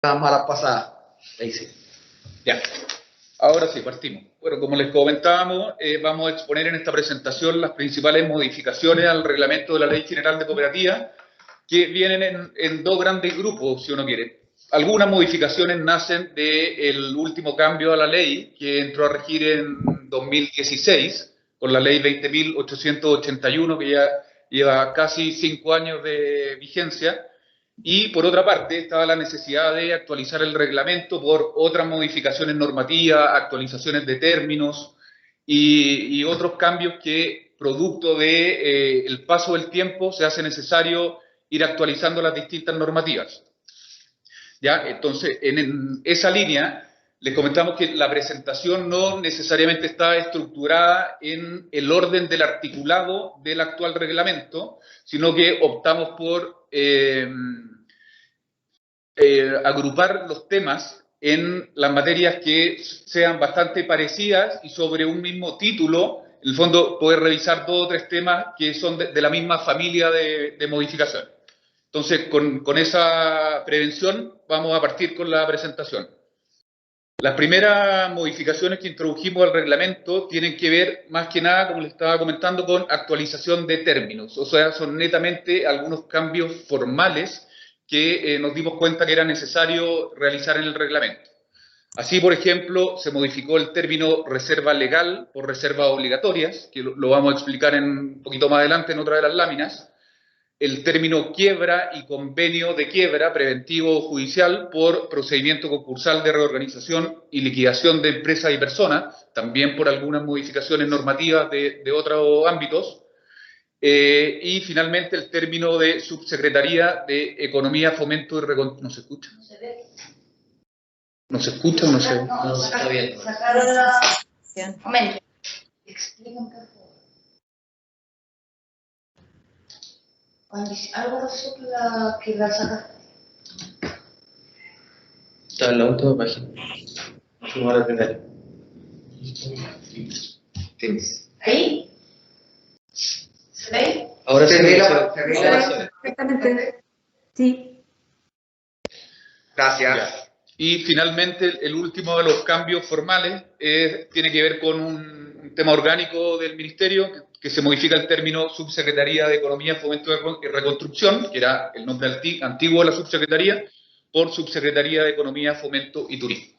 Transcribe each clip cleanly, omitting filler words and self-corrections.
Las malas pasadas. Ahí sí. Ya, ahora sí, partimos. Bueno, como les comentábamos, vamos a exponer en esta presentación las principales modificaciones al reglamento de la Ley General de Cooperativas, que vienen en dos grandes grupos, si uno quiere. Algunas modificaciones nacen del último cambio a la ley, que entró a regir en 2016, con la ley 20.881, que ya lleva casi 5 años de vigencia. Y por otra parte, estaba la necesidad de actualizar el reglamento por otras modificaciones normativas, actualizaciones de términos y otros cambios que, producto de el paso del tiempo, se hace necesario ir actualizando las distintas normativas. ¿Ya? Entonces, en esa línea, les comentamos que la presentación no necesariamente está estructurada en el orden del articulado del actual reglamento, sino que optamos por agrupar los temas en las materias que sean bastante parecidas y sobre un mismo título, en el fondo poder revisar 2 o 3 temas que son de la misma familia de modificación. Entonces, con esa prevención vamos a partir con la presentación. Las primeras modificaciones que introdujimos al reglamento tienen que ver, más que nada, como les estaba comentando, con actualización de términos. O sea, son netamente algunos cambios formales que nos dimos cuenta que era necesario realizar en el reglamento. Así, por ejemplo, se modificó el término reserva legal por reservas obligatorias, que lo vamos a explicar un poquito más adelante en otra de las láminas. El término quiebra y convenio de quiebra preventivo o judicial por procedimiento concursal de reorganización y liquidación de empresas y personas, también por algunas modificaciones normativas de otros ámbitos. Y finalmente el término de subsecretaría de Economía, Fomento y Reconstrucción. ¿No se escucha? No se ve. ¿No se escucha o no se ve? No, se está bien. Sacaron la... Momento. Expliquen, por favor. Algo pasó que la sacaste. Está en la última página. Vamos a la primera. ¿Ahí? ¿Se ve? Ahora Se sí, ve ahora se sí. ve perfectamente. Sí. Gracias. Ya. Y finalmente, el último de los cambios formales tiene que ver con un tema orgánico del Ministerio, que se modifica el término Subsecretaría de Economía, Fomento y Reconstrucción, que era el nombre antiguo de la subsecretaría, por Subsecretaría de Economía, Fomento y Turismo.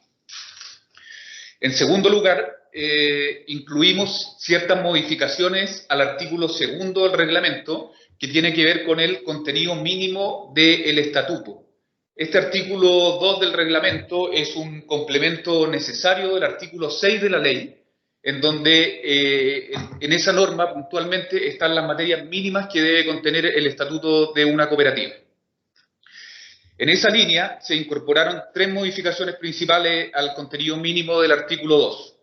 En segundo lugar, incluimos ciertas modificaciones al artículo 2 del reglamento, que tiene que ver con el contenido mínimo del estatuto. Este artículo 2 del reglamento es un complemento necesario del artículo 6 de la ley, en donde en esa norma puntualmente están las materias mínimas que debe contener el estatuto de una cooperativa. En esa línea se incorporaron 3 modificaciones principales al contenido mínimo del artículo 2.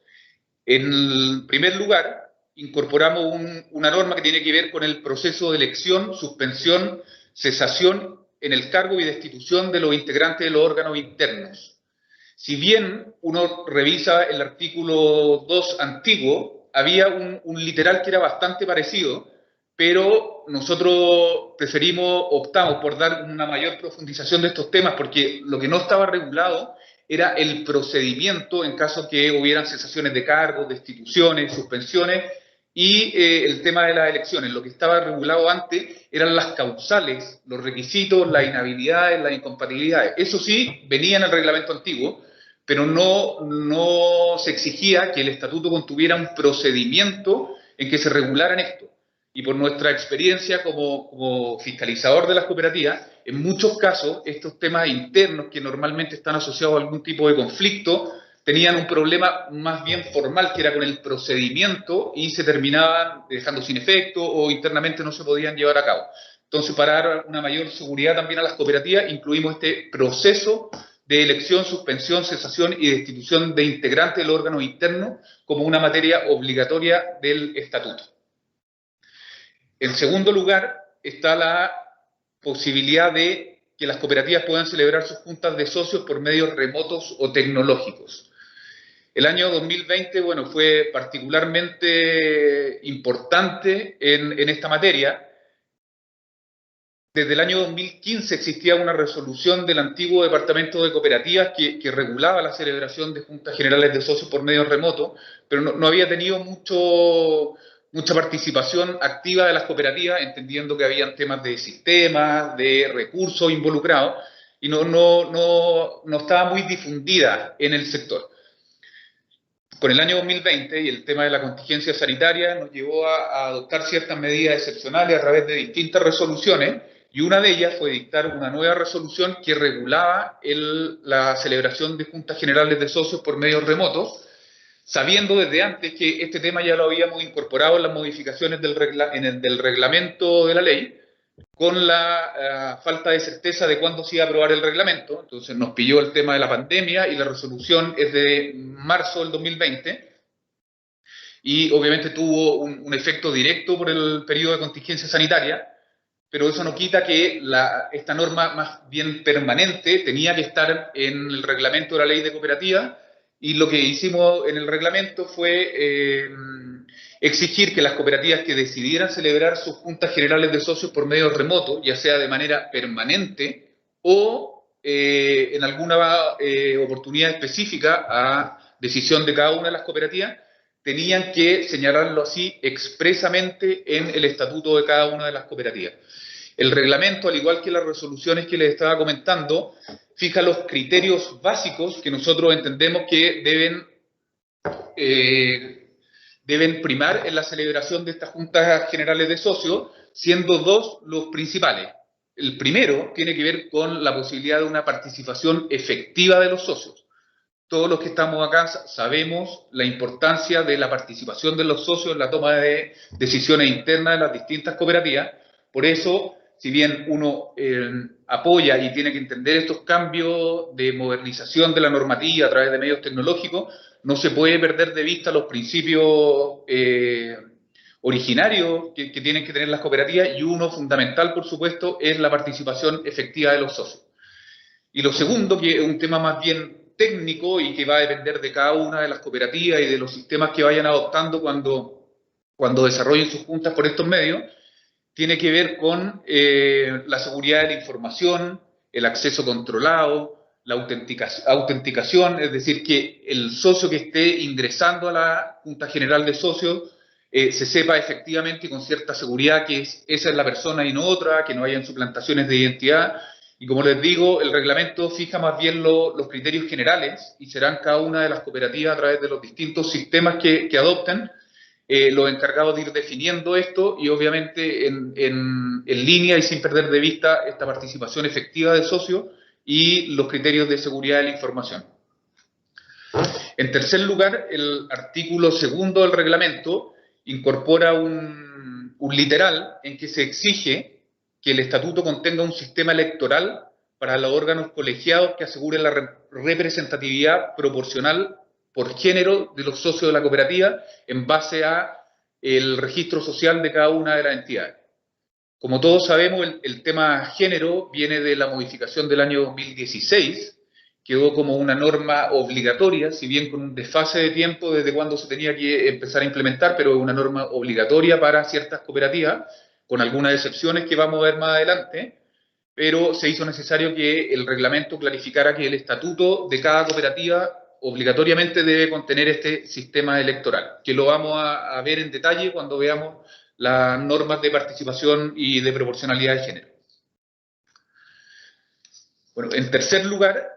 En primer lugar, incorporamos una norma que tiene que ver con el proceso de elección, suspensión, cesación en el cargo y destitución de los integrantes de los órganos internos. Si bien uno revisa el artículo 2 antiguo, había un literal que era bastante parecido, pero nosotros optamos por dar una mayor profundización de estos temas, porque lo que no estaba regulado era el procedimiento en caso que hubieran cesaciones de cargos, destituciones, suspensiones, y el tema de las elecciones. Lo que estaba regulado antes eran las causales, los requisitos, las inhabilidades, las incompatibilidades. Eso sí, venía en el reglamento antiguo, pero no se exigía que el estatuto contuviera un procedimiento en que se regularan esto. Y por nuestra experiencia como fiscalizador de las cooperativas, en muchos casos estos temas internos que normalmente están asociados a algún tipo de conflicto tenían un problema más bien formal, que era con el procedimiento, y se terminaban dejando sin efecto o internamente no se podían llevar a cabo. Entonces, para dar una mayor seguridad también a las cooperativas, incluimos este proceso de elección, suspensión, cesación y destitución de integrantes del órgano interno como una materia obligatoria del estatuto. En segundo lugar, está la posibilidad de que las cooperativas puedan celebrar sus juntas de socios por medios remotos o tecnológicos. El año 2020, bueno, fue particularmente importante en esta materia. desde el año 2015 existía una resolución del antiguo Departamento de Cooperativas que regulaba la celebración de juntas generales de socios por medios remotos, pero no había tenido mucha participación activa de las cooperativas, entendiendo que habían temas de sistemas, de recursos involucrados, y no estaba muy difundida en el sector. Con el año 2020 y el tema de la contingencia sanitaria nos llevó a adoptar ciertas medidas excepcionales a través de distintas resoluciones, y una de ellas fue dictar una nueva resolución que regulaba la celebración de juntas generales de socios por medios remotos, sabiendo desde antes que este tema ya lo habíamos incorporado en las modificaciones del reglamento de la ley, con la falta de certeza de cuándo se iba a aprobar el reglamento. Entonces nos pilló el tema de la pandemia y la resolución es de marzo del 2020, y obviamente tuvo un efecto directo por el periodo de contingencia sanitaria, pero eso no quita que esta norma más bien permanente tenía que estar en el reglamento de la ley de cooperativas, y lo que hicimos en el reglamento fue exigir que las cooperativas que decidieran celebrar sus juntas generales de socios por medios remotos, ya sea de manera permanente o en alguna oportunidad específica a decisión de cada una de las cooperativas, tenían que señalarlo así expresamente en el estatuto de cada una de las cooperativas. El reglamento, al igual que las resoluciones que les estaba comentando, fija los criterios básicos que nosotros entendemos que deben primar en la celebración de estas juntas generales de socios, siendo dos los principales. El primero tiene que ver con la posibilidad de una participación efectiva de los socios. Todos los que estamos acá sabemos la importancia de la participación de los socios en la toma de decisiones internas de las distintas cooperativas. Por eso, si bien uno apoya y tiene que entender estos cambios de modernización de la normativa a través de medios tecnológicos, no se puede perder de vista los principios originarios que tienen que tener las cooperativas, y uno fundamental, por supuesto, es la participación efectiva de los socios. Y lo segundo, que es un tema más bien técnico y que va a depender de cada una de las cooperativas y de los sistemas que vayan adoptando cuando desarrollen sus juntas por estos medios, tiene que ver con la seguridad de la información, el acceso controlado, la autenticación, es decir, que el socio que esté ingresando a la Junta General de Socios se sepa efectivamente y con cierta seguridad que esa es la persona y no otra, que no hayan suplantaciones de identidad. Y como les digo, el reglamento fija más bien los criterios generales, y serán cada una de las cooperativas a través de los distintos sistemas que adopten los encargados de ir definiendo esto, y obviamente en línea y sin perder de vista esta participación efectiva de socios y los criterios de seguridad de la información. En tercer lugar, el artículo 2 del reglamento incorpora un literal en que se exige que el estatuto contenga un sistema electoral para los órganos colegiados que aseguren la representatividad proporcional por género de los socios de la cooperativa en base a el registro social de cada una de las entidades. Como todos sabemos, el tema género viene de la modificación del año 2016, quedó como una norma obligatoria, si bien con un desfase de tiempo desde cuando se tenía que empezar a implementar, pero es una norma obligatoria para ciertas cooperativas, con algunas excepciones que vamos a ver más adelante, pero se hizo necesario que el reglamento clarificara que el estatuto de cada cooperativa obligatoriamente debe contener este sistema electoral, que lo vamos a ver en detalle cuando veamos las normas de participación y de proporcionalidad de género. Bueno, en tercer lugar,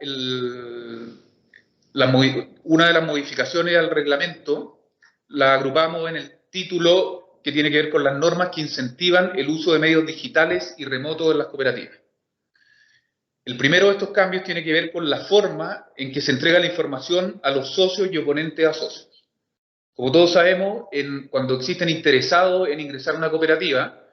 una de las modificaciones al reglamento la agrupamos en el título que tiene que ver con las normas que incentivan el uso de medios digitales y remotos en las cooperativas. El primero de estos cambios tiene que ver con la forma en que se entrega la información a los socios y oponentes a socios. Como todos sabemos, cuando existen interesados en ingresar a una cooperativa,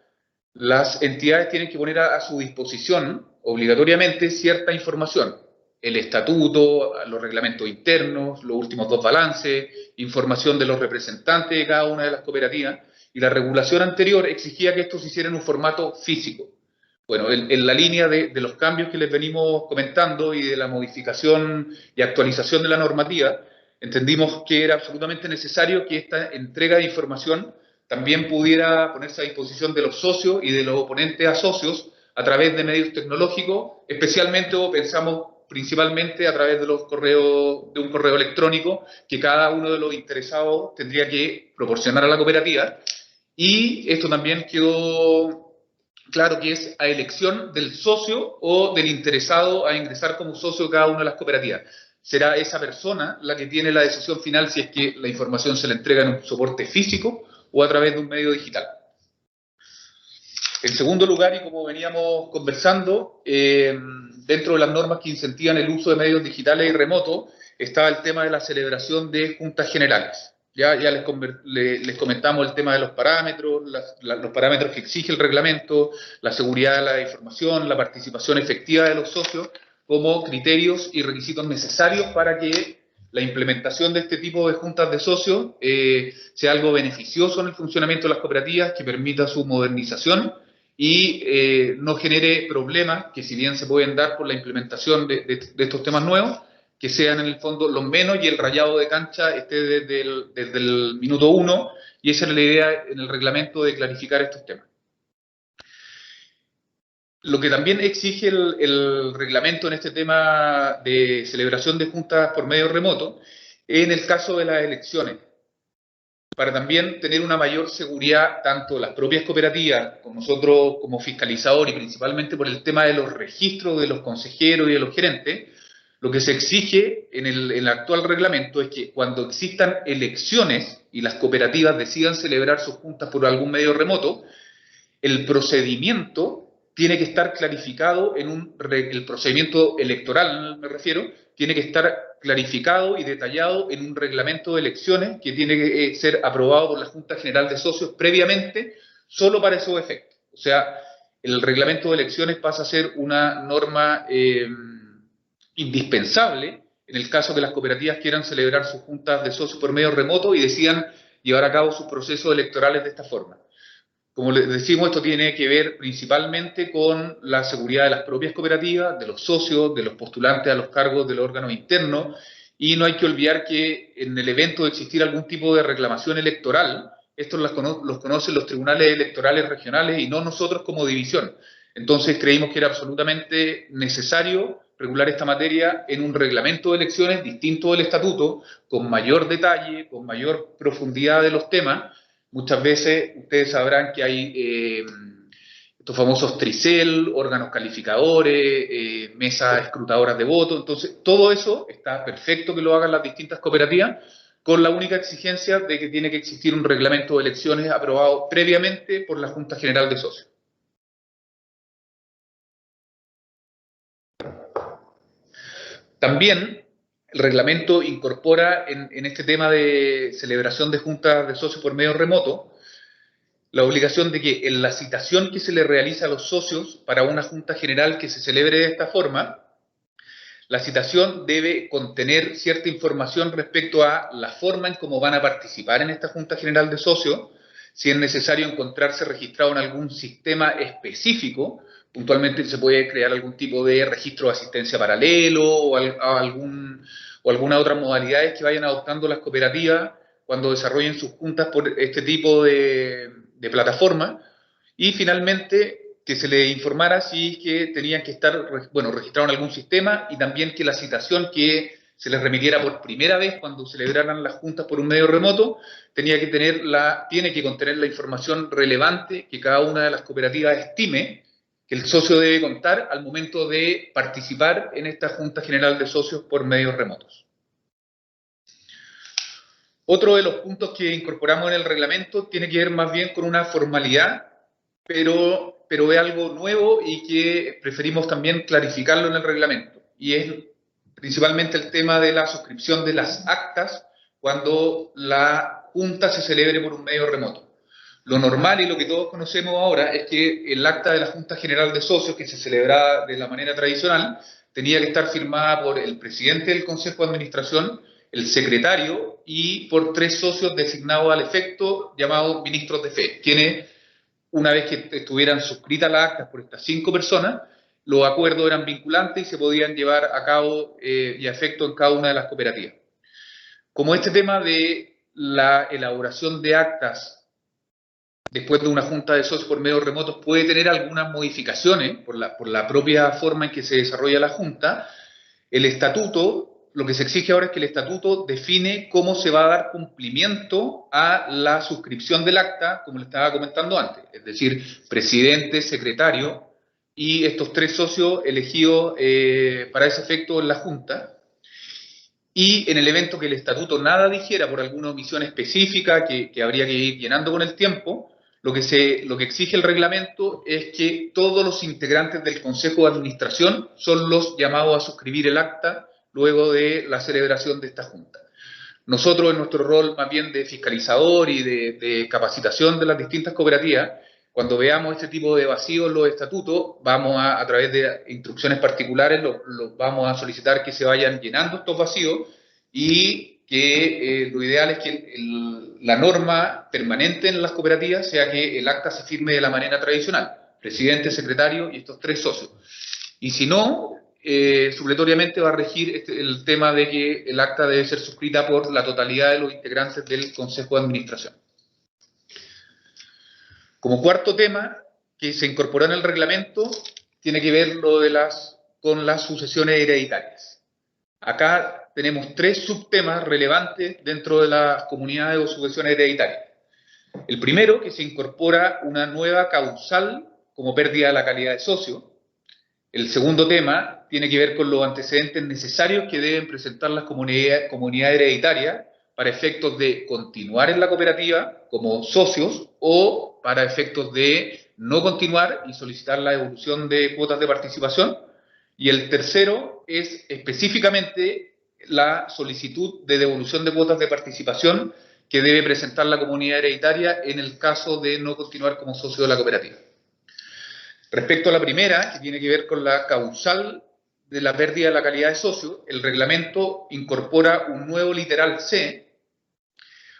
las entidades tienen que poner a su disposición obligatoriamente cierta información: el estatuto, los reglamentos internos, los últimos 2 balances, información de los representantes de cada una de las cooperativas, y la regulación anterior exigía que esto se hiciera en un formato físico. Bueno, en la línea de los cambios que les venimos comentando y de la modificación y actualización de la normativa, entendimos que era absolutamente necesario que esta entrega de información también pudiera ponerse a disposición de los socios y de los oponentes a socios a través de medios tecnológicos, especialmente o pensamos principalmente a través de un correo electrónico que cada uno de los interesados tendría que proporcionar a la cooperativa. Y esto también quedó claro que es a elección del socio o del interesado a ingresar como socio de cada una de las cooperativas. Será esa persona la que tiene la decisión final si es que la información se le entrega en un soporte físico o a través de un medio digital. En segundo lugar, y como veníamos conversando, dentro de las normas que incentivan el uso de medios digitales y remotos, estaba el tema de la celebración de juntas generales. Ya les comentamos el tema de los parámetros, los parámetros que exige el reglamento, la seguridad de la información, la participación efectiva de los socios, como criterios y requisitos necesarios para que la implementación de este tipo de juntas de socios sea algo beneficioso en el funcionamiento de las cooperativas, que permita su modernización y no genere problemas que, si bien se pueden dar por la implementación de estos temas nuevos, que sean en el fondo los menos y el rayado de cancha esté desde el minuto 1, y esa era la idea en el reglamento, de clarificar estos temas. Lo que también exige el reglamento en este tema de celebración de juntas por medio remoto, en el caso de las elecciones, para también tener una mayor seguridad, tanto las propias cooperativas, como nosotros como fiscalizador, y principalmente por el tema de los registros de los consejeros y de los gerentes. Lo que se exige en el actual reglamento es que cuando existan elecciones y las cooperativas decidan celebrar sus juntas por algún medio remoto, el procedimiento tiene que estar clarificado el procedimiento electoral, me refiero, tiene que estar clarificado y detallado en un reglamento de elecciones que tiene que ser aprobado por la Junta General de Socios previamente, solo para esos efectos. O sea, el reglamento de elecciones pasa a ser una norma indispensable en el caso que las cooperativas quieran celebrar sus juntas de socios por medio remoto y decidan llevar a cabo sus procesos electorales de esta forma. Como les decimos, esto tiene que ver principalmente con la seguridad de las propias cooperativas, de los socios, de los postulantes a los cargos de los órganos internos, y no hay que olvidar que en el evento de existir algún tipo de reclamación electoral, estos los conocen los tribunales electorales regionales y no nosotros como división. Entonces creímos que era absolutamente necesario regular esta materia en un reglamento de elecciones distinto del estatuto, con mayor detalle, con mayor profundidad de los temas. Muchas veces ustedes sabrán que hay estos famosos tricel, órganos calificadores, mesas escrutadoras de votos. Entonces, todo eso está perfecto que lo hagan las distintas cooperativas, con la única exigencia de que tiene que existir un reglamento de elecciones aprobado previamente por la Junta General de Socios. También el reglamento incorpora en este tema de celebración de juntas de socios por medio remoto la obligación de que en la citación que se le realiza a los socios para una junta general que se celebre de esta forma, la citación debe contener cierta información respecto a la forma en cómo van a participar en esta junta general de socios, si es necesario encontrarse registrado en algún sistema específico. Puntualmente se puede crear algún tipo de registro de asistencia paralelo o alguna otra modalidades que vayan adoptando las cooperativas cuando desarrollen sus juntas por este tipo de plataforma. Y finalmente que se le informara si que tenían que estar registrados en algún sistema, y también que la citación que se les remitiera por primera vez cuando celebraran las juntas por un medio remoto tiene que contener la información relevante que cada una de las cooperativas estime que el socio debe contar al momento de participar en esta Junta General de Socios por medios remotos. Otro de los puntos que incorporamos en el reglamento tiene que ver más bien con una formalidad, pero es algo nuevo y que preferimos también clarificarlo en el reglamento. Y es principalmente el tema de la suscripción de las actas cuando la Junta se celebre por un medio remoto. Lo normal y lo que todos conocemos ahora es que el acta de la Junta General de Socios, que se celebraba de la manera tradicional, tenía que estar firmada por el presidente del Consejo de Administración, el secretario y por 3 socios designados al efecto, llamados ministros de fe, quienes, una vez que estuvieran suscritas las actas por estas 5 personas, los acuerdos eran vinculantes y se podían llevar a cabo y a efecto en cada una de las cooperativas. Como este tema de la elaboración de actas después de una junta de socios por medios remotos, puede tener algunas modificaciones por la propia forma en que se desarrolla la junta. El estatuto, lo que se exige ahora es que el estatuto define cómo se va a dar cumplimiento a la suscripción del acta, como le estaba comentando antes, es decir, presidente, secretario y estos 3 socios elegidos para ese efecto en la junta. Y en el evento que el estatuto nada dijera por alguna omisión específica que habría que ir llenando con el tiempo, lo que exige el reglamento es que todos los integrantes del Consejo de Administración son los llamados a suscribir el acta luego de la celebración de esta junta. Nosotros, en nuestro rol más bien de fiscalizador y de capacitación de las distintas cooperativas, cuando veamos este tipo de vacíos en los estatutos, vamos a través de instrucciones particulares, vamos a solicitar que se vayan llenando estos vacíos y que lo ideal es que la norma permanente en las cooperativas sea que el acta se firme de la manera tradicional, presidente, secretario y estos 3 socios. Y si no, supletoriamente va a regir el tema de que el acta debe ser suscrita por la totalidad de los integrantes del Consejo de Administración. Como cuarto tema que se incorporó en el reglamento, tiene que ver con las sucesiones hereditarias. Acá tenemos 3 subtemas relevantes dentro de las comunidades o sucesiones hereditarias. El primero, que se incorpora una nueva causal como pérdida de la calidad de socio. El segundo tema tiene que ver con los antecedentes necesarios que deben presentar las comunidades hereditarias para efectos de continuar en la cooperativa como socios o para efectos de no continuar y solicitar la devolución de cuotas de participación. Y el tercero es específicamente la solicitud de devolución de cuotas de participación que debe presentar la comunidad hereditaria en el caso de no continuar como socio de la cooperativa. Respecto a la primera, que tiene que ver con la causal de la pérdida de la calidad de socio, el reglamento incorpora un nuevo literal C,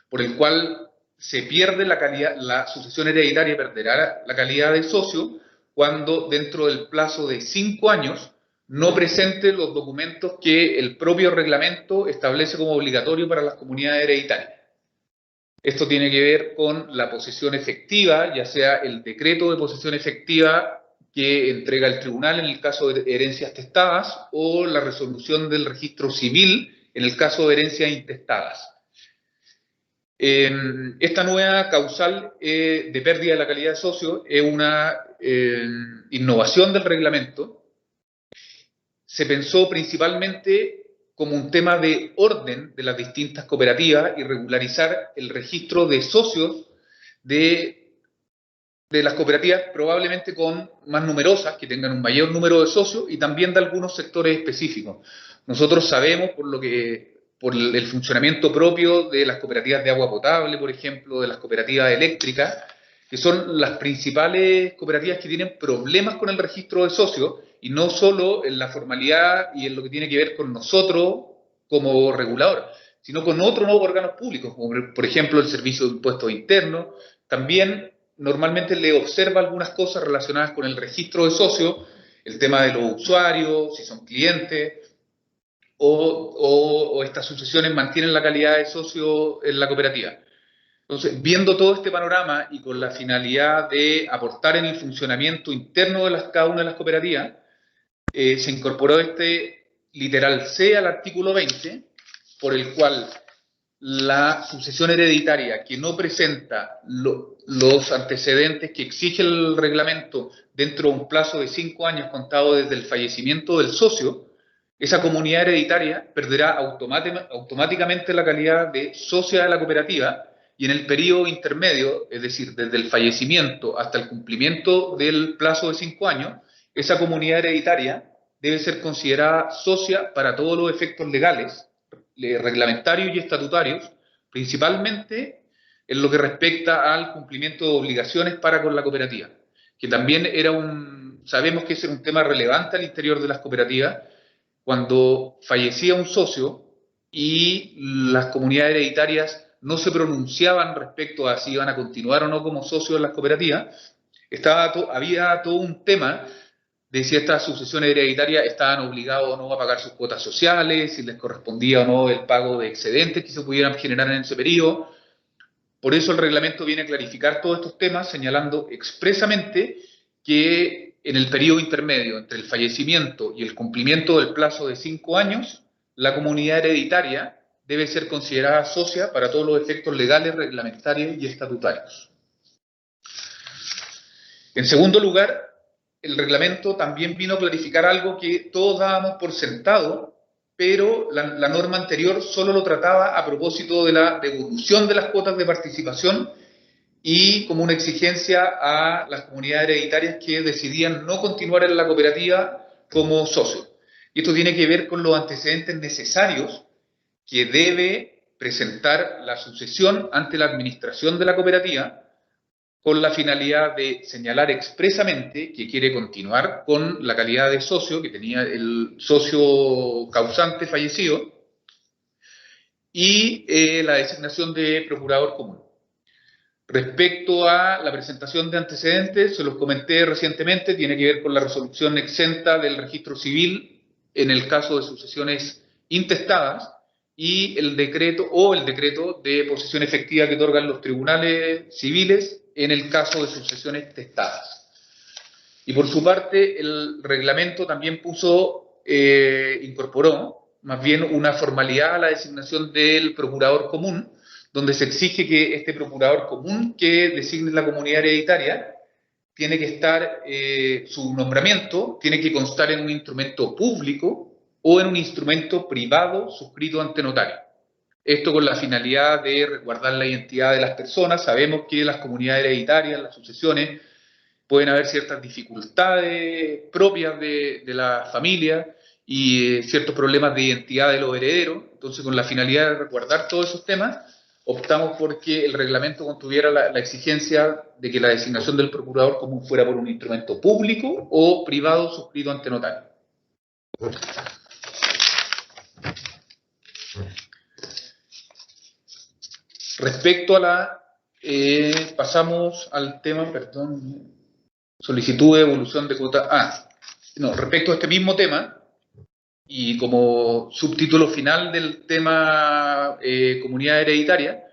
por el cual se pierde la sucesión hereditaria perderá la calidad de socio cuando dentro del plazo de 5 años no presente los documentos que el propio reglamento establece como obligatorio para las comunidades hereditarias. Esto tiene que ver con la posesión efectiva, ya sea el decreto de posesión efectiva que entrega el tribunal en el caso de herencias testadas o la resolución del registro civil en el caso de herencias intestadas. Esta nueva causal de pérdida de la calidad de socio es una innovación del reglamento. Se pensó principalmente como un tema de orden de las distintas cooperativas y regularizar el registro de socios de las cooperativas probablemente con más numerosas, que tengan un mayor número de socios y también de algunos sectores específicos. Nosotros sabemos por el funcionamiento propio de las cooperativas de agua potable, por ejemplo, de las cooperativas eléctricas, que son las principales cooperativas que tienen problemas con el registro de socios, y no solo en la formalidad y en lo que tiene que ver con nosotros como regulador, sino con otros nuevos órganos públicos, como por ejemplo el Servicio de Impuestos Internos. También normalmente le observa algunas cosas relacionadas con el registro de socios, el tema de los usuarios, si son clientes, o estas sucesiones mantienen la calidad de socio en la cooperativa. Entonces, viendo todo este panorama y con la finalidad de aportar en el funcionamiento interno de cada una de las cooperativas, se incorporó este literal C al artículo 20, por el cual la sucesión hereditaria que no presenta los antecedentes que exige el reglamento dentro de un plazo de 5 años contado desde el fallecimiento del socio, esa comunidad hereditaria perderá automáticamente la calidad de socia de la cooperativa y en el periodo intermedio, es decir, desde el fallecimiento hasta el cumplimiento del plazo de 5 años, esa comunidad hereditaria debe ser considerada socia para todos los efectos legales, reglamentarios y estatutarios, principalmente en lo que respecta al cumplimiento de obligaciones para con la cooperativa, que también sabemos que ese era un tema relevante al interior de las cooperativas. Cuando fallecía un socio y las comunidades hereditarias no se pronunciaban respecto a si iban a continuar o no como socios en las cooperativas, había todo un tema de si estas sucesiones hereditarias estaban obligados o no a pagar sus cuotas sociales, si les correspondía o no el pago de excedentes que se pudieran generar en ese periodo, Por eso el reglamento viene a clarificar todos estos temas, señalando expresamente que en el periodo intermedio entre el fallecimiento y el cumplimiento del plazo de 5 años, la comunidad hereditaria debe ser considerada socia para todos los efectos legales, reglamentarios y estatutarios. En segundo lugar, el reglamento también vino a clarificar algo que todos dábamos por sentado, pero la norma anterior solo lo trataba a propósito de la devolución de las cuotas de participación y como una exigencia a las comunidades hereditarias que decidían no continuar en la cooperativa como socios. Y esto tiene que ver con los antecedentes necesarios que debe presentar la sucesión ante la administración de la cooperativa, con la finalidad de señalar expresamente que quiere continuar con la calidad de socio que tenía el socio causante fallecido y la designación de procurador común. Respecto a la presentación de antecedentes, se los comenté recientemente, tiene que ver con la resolución exenta del registro civil en el caso de sucesiones intestadas y el decreto de posesión efectiva que otorgan los tribunales civiles en el caso de sucesiones testadas. Y por su parte, el reglamento también incorporó más bien una formalidad a la designación del procurador común, donde se exige que este procurador común que designe la comunidad hereditaria tiene que estar, su nombramiento tiene que constar en un instrumento público o en un instrumento privado suscrito ante notario. Esto con la finalidad de resguardar la identidad de las personas. Sabemos que las comunidades hereditarias, las sucesiones, pueden haber ciertas dificultades propias de la familia y ciertos problemas de identidad de los herederos. Entonces, con la finalidad de resguardar todos esos temas, optamos por que el reglamento contuviera la exigencia de que la designación del procurador común fuera por un instrumento público o privado suscrito ante notario. Respecto a pasamos al tema, perdón, solicitud de devolución de cuota. Respecto a este mismo tema, y como subtítulo final del tema comunidad hereditaria,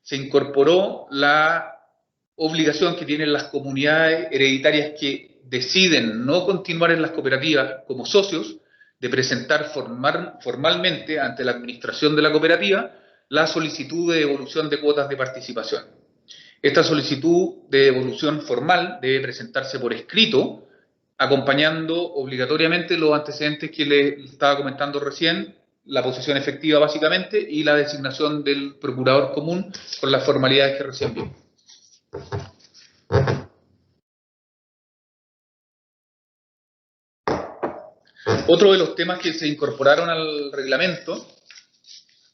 se incorporó la obligación que tienen las comunidades hereditarias que deciden no continuar en las cooperativas como socios, de presentar formalmente ante la administración de la cooperativa la solicitud de devolución de cuotas de participación. Esta solicitud de devolución formal debe presentarse por escrito, acompañando obligatoriamente los antecedentes que le estaba comentando recién, la posesión efectiva básicamente y la designación del procurador común con las formalidades que recién vimos. Otro de los temas que se incorporaron al reglamento,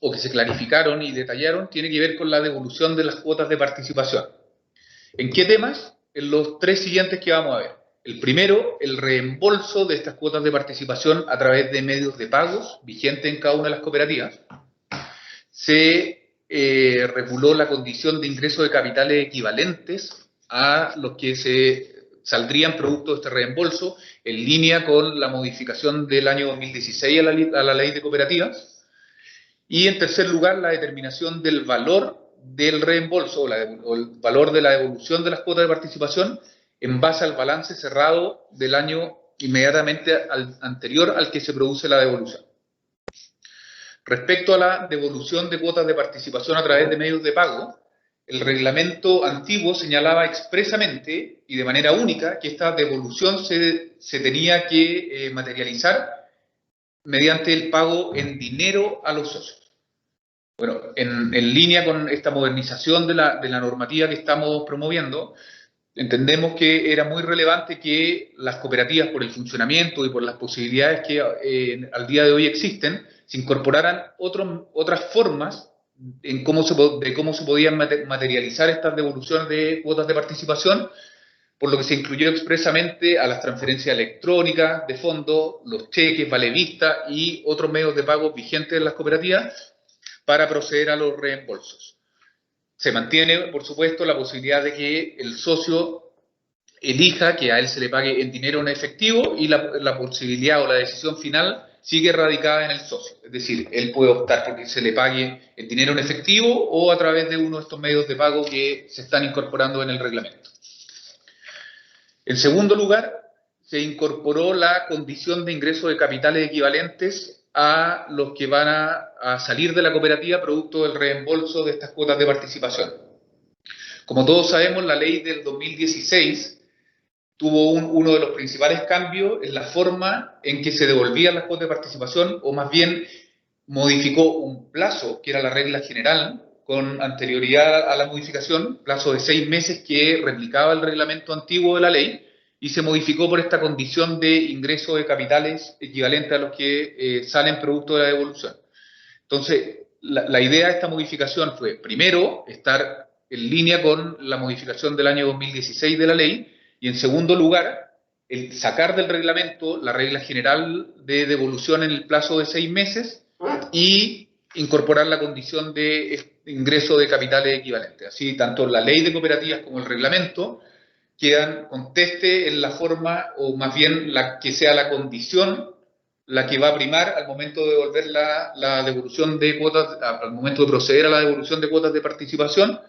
o que se clarificaron y detallaron, tiene que ver con la devolución de las cuotas de participación. ¿En qué temas? En los tres siguientes que vamos a ver. El primero, el reembolso de estas cuotas de participación a través de medios de pagos vigentes en cada una de las cooperativas. Se reguló la condición de ingreso de capitales equivalentes a los que se saldrían producto de este reembolso, en línea con la modificación del año 2016 a la ley de cooperativas. Y en tercer lugar, la determinación del valor del reembolso o el valor de la devolución de las cuotas de participación en base al balance cerrado del año inmediatamente anterior al que se produce la devolución. Respecto a la devolución de cuotas de participación a través de medios de pago, el reglamento antiguo señalaba expresamente y de manera única que esta devolución se tenía que materializar mediante el pago en dinero a los socios. Bueno, en línea con esta modernización de la normativa que estamos promoviendo, entendemos que era muy relevante que las cooperativas, por el funcionamiento y por las posibilidades que al día de hoy existen, se incorporaran otras formas de cómo se podían materializar estas devoluciones de cuotas de participación, por lo que se incluyó expresamente a las transferencias electrónicas de fondos, los cheques, vale vista y otros medios de pago vigentes en las cooperativas para proceder a los reembolsos. Se mantiene, por supuesto, la posibilidad de que el socio elija que a él se le pague en dinero en efectivo y la posibilidad o la decisión final sigue radicada en el socio. Es decir, él puede optar porque se le pague el dinero en efectivo o a través de uno de estos medios de pago que se están incorporando en el reglamento. En segundo lugar, se incorporó la condición de ingreso de capitales equivalentes a los que van a salir de la cooperativa producto del reembolso de estas cuotas de participación. Como todos sabemos, la ley del 2016 tuvo uno de los principales cambios en la forma en que se devolvían las cuotas de participación, o más bien modificó un plazo, que era la regla general, con anterioridad a la modificación, plazo de 6 meses que replicaba el reglamento antiguo de la ley, y se modificó por esta condición de ingreso de capitales equivalente a los que salen producto de la devolución. Entonces, la idea de esta modificación fue, primero, estar en línea con la modificación del año 2016 de la ley, y en segundo lugar, el sacar del reglamento la regla general de devolución en el plazo de 6 meses y incorporar la condición de ingreso de capitales equivalentes. Así, tanto la ley de cooperativas como el reglamento quedan conteste en la forma, o más bien la que sea la condición la que va a primar al momento de devolver la devolución de cuotas, al momento de proceder a la devolución de cuotas de participación,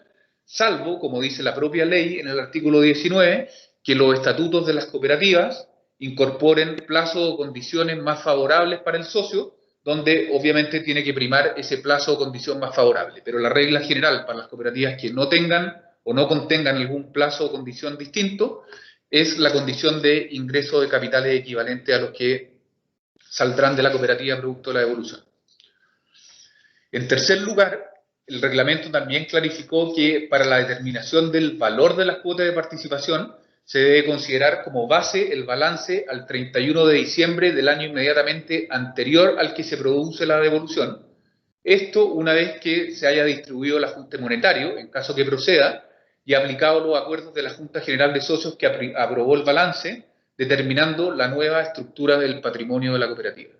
salvo, como dice la propia ley en el artículo 19, que los estatutos de las cooperativas incorporen plazos o condiciones más favorables para el socio, donde obviamente tiene que primar ese plazo o condición más favorable. Pero la regla general para las cooperativas que no tengan o no contengan algún plazo o condición distinto es la condición de ingreso de capitales equivalente a los que saldrán de la cooperativa producto de la devolución. En tercer lugar, el reglamento también clarificó que para la determinación del valor de las cuotas de participación se debe considerar como base el balance al 31 de diciembre del año inmediatamente anterior al que se produce la devolución. Esto una vez que se haya distribuido el ajuste monetario, en caso que proceda, y aplicado los acuerdos de la Junta General de Socios que aprobó el balance, determinando la nueva estructura del patrimonio de la cooperativa.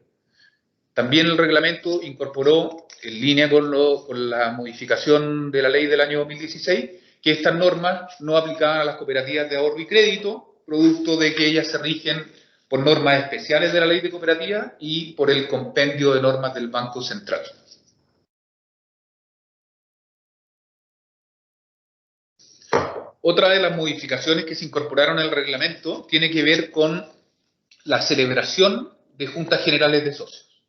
También el reglamento incorporó, en línea con la modificación de la ley del año 2016, que estas normas no aplicaban a las cooperativas de ahorro y crédito, producto de que ellas se rigen por normas especiales de la ley de cooperativas y por el compendio de normas del Banco Central. Otra de las modificaciones que se incorporaron al reglamento tiene que ver con la celebración de juntas generales de socios.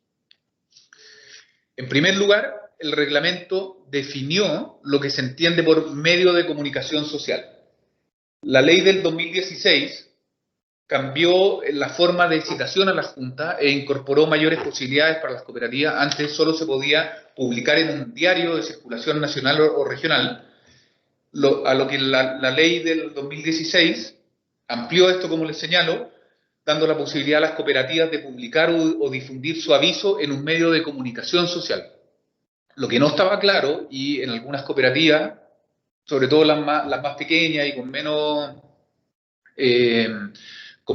En primer lugar, el reglamento definió lo que se entiende por medio de comunicación social. La ley del 2016 cambió la forma de citación a la Junta e incorporó mayores posibilidades para las cooperativas. Antes solo se podía publicar en un diario de circulación nacional o regional, a lo que la ley del 2016 amplió esto, como les señalo, dando la posibilidad a las cooperativas de publicar o difundir su aviso en un medio de comunicación social. Lo que no estaba claro, y en algunas cooperativas, sobre todo las más pequeñas y con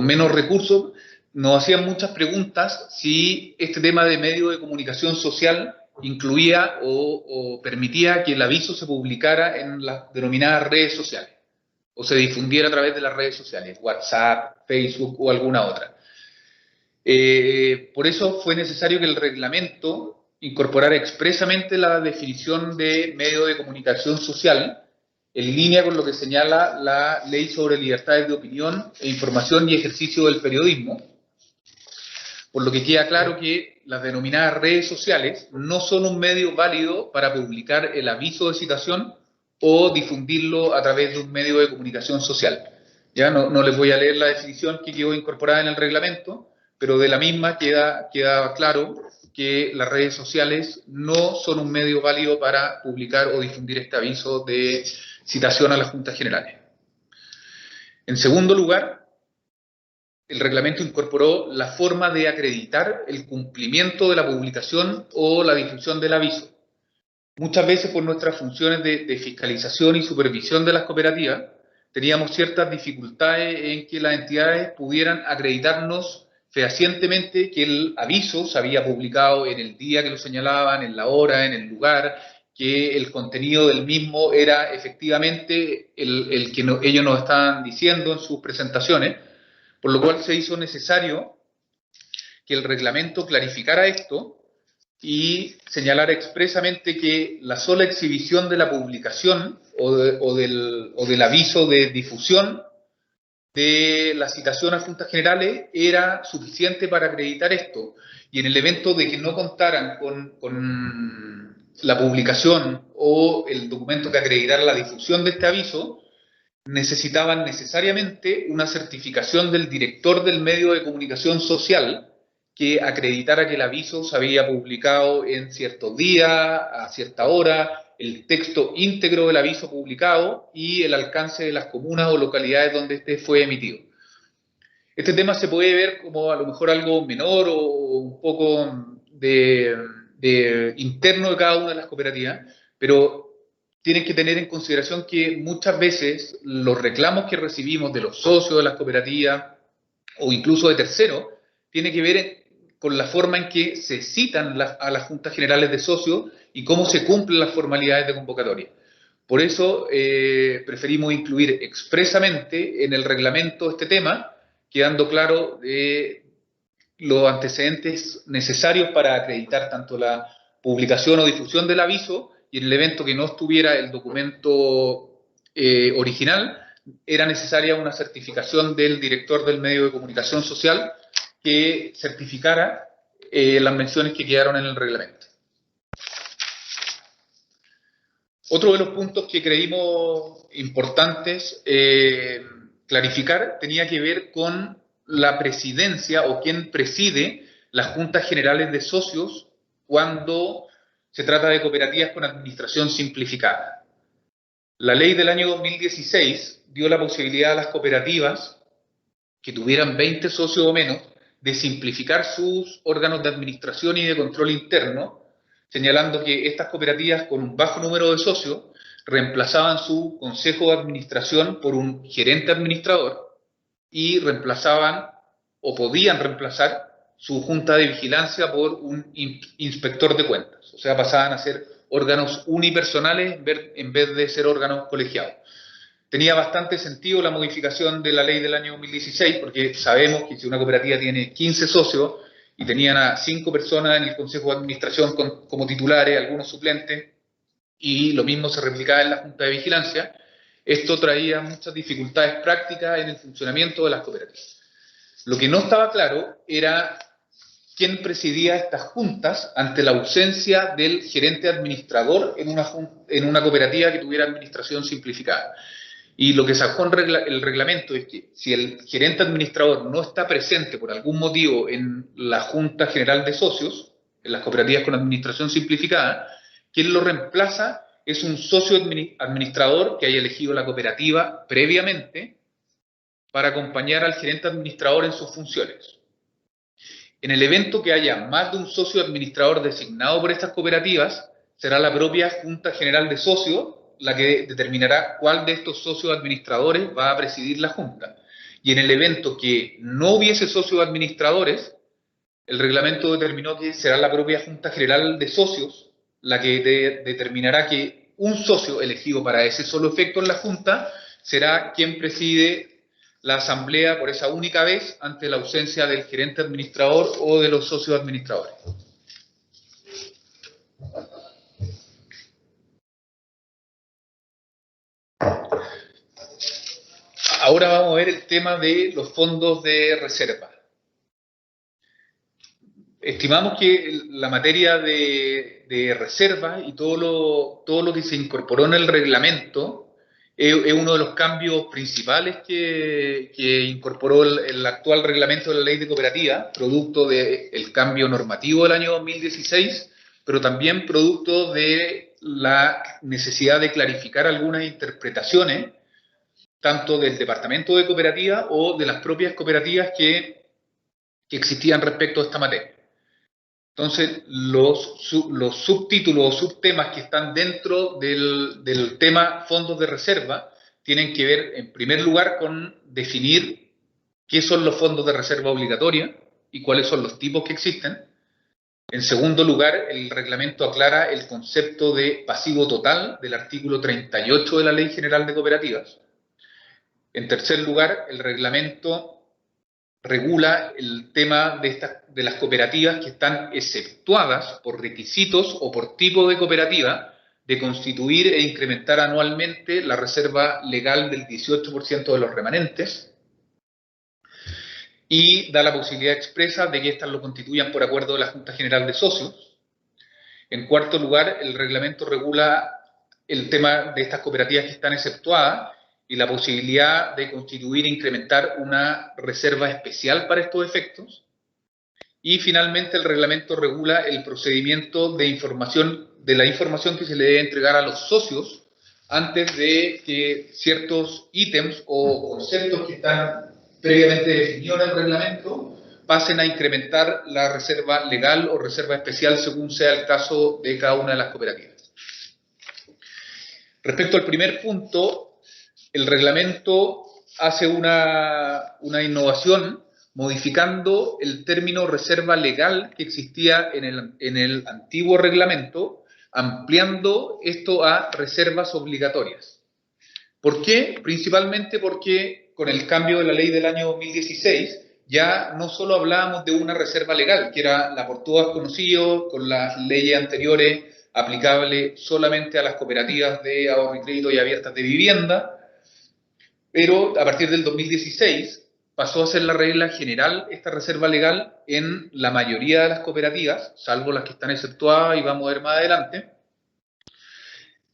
menos recursos, nos hacían muchas preguntas si este tema de medio de comunicación social incluía o permitía que el aviso se publicara en las denominadas redes sociales, o se difundiera a través de las redes sociales, WhatsApp, Facebook o alguna otra. Por eso fue necesario que el reglamento incorporara expresamente la definición de medio de comunicación social, en línea con lo que señala la Ley sobre Libertades de Opinión e Información y Ejercicio del Periodismo, por lo que queda claro que las denominadas redes sociales no son un medio válido para publicar el aviso de citación o difundirlo a través de un medio de comunicación social. Ya no les voy a leer la definición que quedó incorporada en el reglamento, pero de la misma queda claro que las redes sociales no son un medio válido para publicar o difundir este aviso de citación a las juntas generales. En segundo lugar, el reglamento incorporó la forma de acreditar el cumplimiento de la publicación o la difusión del aviso. Muchas veces por nuestras funciones de fiscalización y supervisión de las cooperativas, teníamos ciertas dificultades en que las entidades pudieran acreditarnos fehacientemente que el aviso se había publicado en el día que lo señalaban, en la hora, en el lugar, que el contenido del mismo era efectivamente el que ellos nos estaban diciendo en sus presentaciones, por lo cual se hizo necesario que el reglamento clarificara esto y señalara expresamente que la sola exhibición de la publicación o del aviso de difusión de la citación a juntas generales era suficiente para acreditar esto. Y en el evento de que no contaran con la publicación o el documento que acreditara la difusión de este aviso, necesitaban necesariamente una certificación del director del medio de comunicación social que acreditara que el aviso se había publicado en cierto día, a cierta hora, el texto íntegro del aviso publicado y el alcance de las comunas o localidades donde este fue emitido. Este tema se puede ver como a lo mejor algo menor o un poco de interno de cada una de las cooperativas, pero tienen que tener en consideración que muchas veces los reclamos que recibimos de los socios de las cooperativas o incluso de terceros tienen que ver con la forma en que se citan a las juntas generales de socios y cómo se cumplen las formalidades de convocatoria. Por eso preferimos incluir expresamente en el reglamento este tema, quedando claro los antecedentes necesarios para acreditar tanto la publicación o difusión del aviso, y en el evento que no estuviera el documento original, era necesaria una certificación del director del medio de comunicación social que certificara las menciones que quedaron en el reglamento. Otro de los puntos que creímos importantes clarificar tenía que ver con la presidencia o quién preside las juntas generales de socios cuando se trata de cooperativas con administración simplificada. La ley del año 2016 dio la posibilidad a las cooperativas que tuvieran 20 socios o menos de simplificar sus órganos de administración y de control interno, señalando que estas cooperativas con un bajo número de socios reemplazaban su consejo de administración por un gerente administrador y reemplazaban o podían reemplazar su junta de vigilancia por un inspector de cuentas. O sea, pasaban a ser órganos unipersonales en vez de ser órganos colegiados. Tenía bastante sentido la modificación de la ley del año 2016 porque sabemos que si una cooperativa tiene 15 socios y tenían a 5 personas en el consejo de administración como titulares, algunos suplentes, y lo mismo se replicaba en la junta de vigilancia, esto traía muchas dificultades prácticas en el funcionamiento de las cooperativas. Lo que no estaba claro era quién presidía estas juntas ante la ausencia del gerente administrador en una cooperativa que tuviera administración simplificada. Y lo que sacó el reglamento es que si el gerente administrador no está presente por algún motivo en la Junta General de Socios, en las cooperativas con administración simplificada, quien lo reemplaza es un socio administrador que haya elegido la cooperativa previamente para acompañar al gerente administrador en sus funciones. En el evento que haya más de un socio administrador designado por estas cooperativas, será la propia Junta General de Socios la que determinará cuál de estos socios administradores va a presidir la Junta. Y en el evento que no hubiese socios administradores, el reglamento determinó que será la propia Junta General de Socios la que determinará que un socio elegido para ese solo efecto en la Junta será quien preside la asamblea por esa única vez ante la ausencia del gerente administrador o de los socios administradores. Ahora vamos a ver el tema de los fondos de reserva. Estimamos que la materia de reserva y todo lo que se incorporó en el reglamento es uno de los cambios principales que incorporó el actual reglamento de la ley de cooperativa, producto del cambio normativo del año 2016, pero también producto de la necesidad de clarificar algunas interpretaciones tanto del departamento de cooperativa o de las propias cooperativas que existían respecto a esta materia. Entonces, los subtítulos o subtemas que están dentro del tema fondos de reserva tienen que ver, en primer lugar, con definir qué son los fondos de reserva obligatoria y cuáles son los tipos que existen. En segundo lugar, el reglamento aclara el concepto de pasivo total del artículo 38 de la Ley General de Cooperativas. En tercer lugar, el reglamento regula el tema de las cooperativas que están exceptuadas por requisitos o por tipo de cooperativa de constituir e incrementar anualmente la reserva legal del 18% de los remanentes, y da la posibilidad expresa de que éstas lo constituyan por acuerdo de la Junta General de Socios. En cuarto lugar, el reglamento regula el tema de estas cooperativas que están exceptuadas y la posibilidad de constituir e incrementar una reserva especial para estos efectos. Y finalmente, el reglamento regula el procedimiento de la información que se le debe entregar a los socios antes de que ciertos ítems o conceptos que están previamente definidos en el reglamento pasen a incrementar la reserva legal o reserva especial según sea el caso de cada una de las cooperativas. Respecto al primer punto, el reglamento hace una innovación modificando el término reserva legal que existía en el antiguo reglamento, ampliando esto a reservas obligatorias. ¿Por qué? Principalmente porque con el cambio de la ley del año 2016 ya no solo hablábamos de una reserva legal, que era la por todas conocido, con las leyes anteriores aplicable solamente a las cooperativas de ahorro y crédito y abiertas de vivienda, pero a partir del 2016 pasó a ser la regla general esta reserva legal en la mayoría de las cooperativas, salvo las que están exceptuadas y vamos a ver más adelante,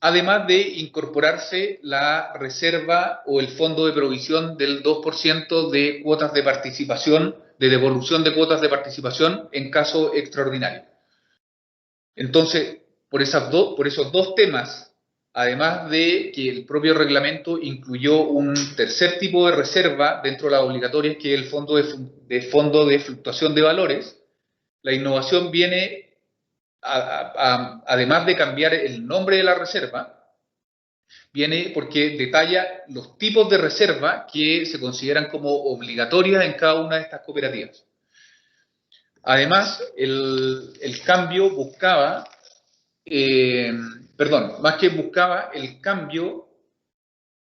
además de incorporarse la reserva o el fondo de provisión del 2% de cuotas de participación, de devolución de cuotas de participación en caso extraordinario. Entonces, por esos dos temas, además de que el propio reglamento incluyó un tercer tipo de reserva dentro de las obligatorias, que es el fondo de fluctuación de valores, la innovación viene, además de cambiar el nombre de la reserva, viene porque detalla los tipos de reserva que se consideran como obligatorias en cada una de estas cooperativas. Además, el cambio buscaba, más que buscaba, el cambio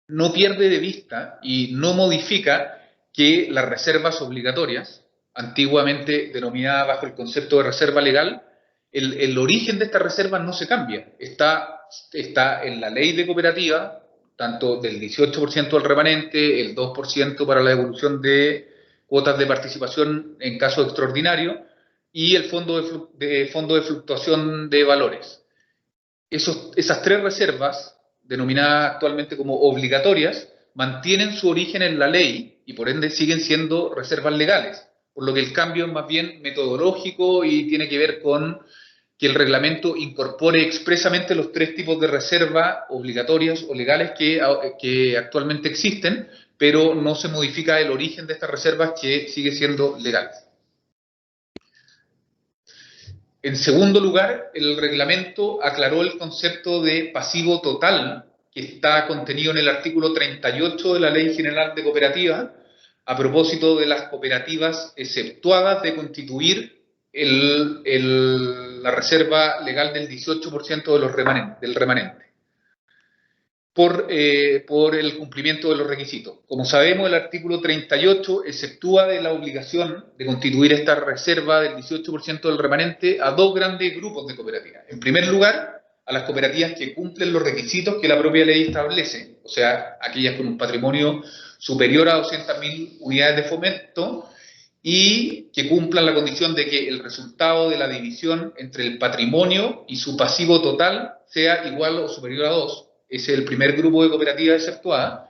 no pierde de vista y no modifica que las reservas obligatorias, antiguamente denominadas bajo el concepto de reserva legal, el origen de estas reservas no se cambia. Está en la ley de cooperativa, tanto del 18% del remanente, el 2% para la devolución de cuotas de participación en caso extraordinario, y el fondo de fluctuación de valores. Esas tres reservas, denominadas actualmente como obligatorias, mantienen su origen en la ley y por ende siguen siendo reservas legales, por lo que el cambio es más bien metodológico y tiene que ver con que el reglamento incorpore expresamente los tres tipos de reservas obligatorias o legales que actualmente existen, pero no se modifica el origen de estas reservas, que sigue siendo legal. En segundo lugar, el reglamento aclaró el concepto de pasivo total que está contenido en el artículo 38 de la Ley General de Cooperativas a propósito de las cooperativas exceptuadas de constituir la reserva legal del 18% del remanente por el cumplimiento de los requisitos. Como sabemos, el artículo 38 exceptúa de la obligación de constituir esta reserva del 18% del remanente a dos grandes grupos de cooperativas. En primer lugar, a las cooperativas que cumplen los requisitos que la propia ley establece, o sea, aquellas con un patrimonio superior a 200.000 unidades de fomento y que cumplan la condición de que el resultado de la división entre el patrimonio y su pasivo total sea igual o superior a 2. Ese es el primer grupo de cooperativas exceptuadas.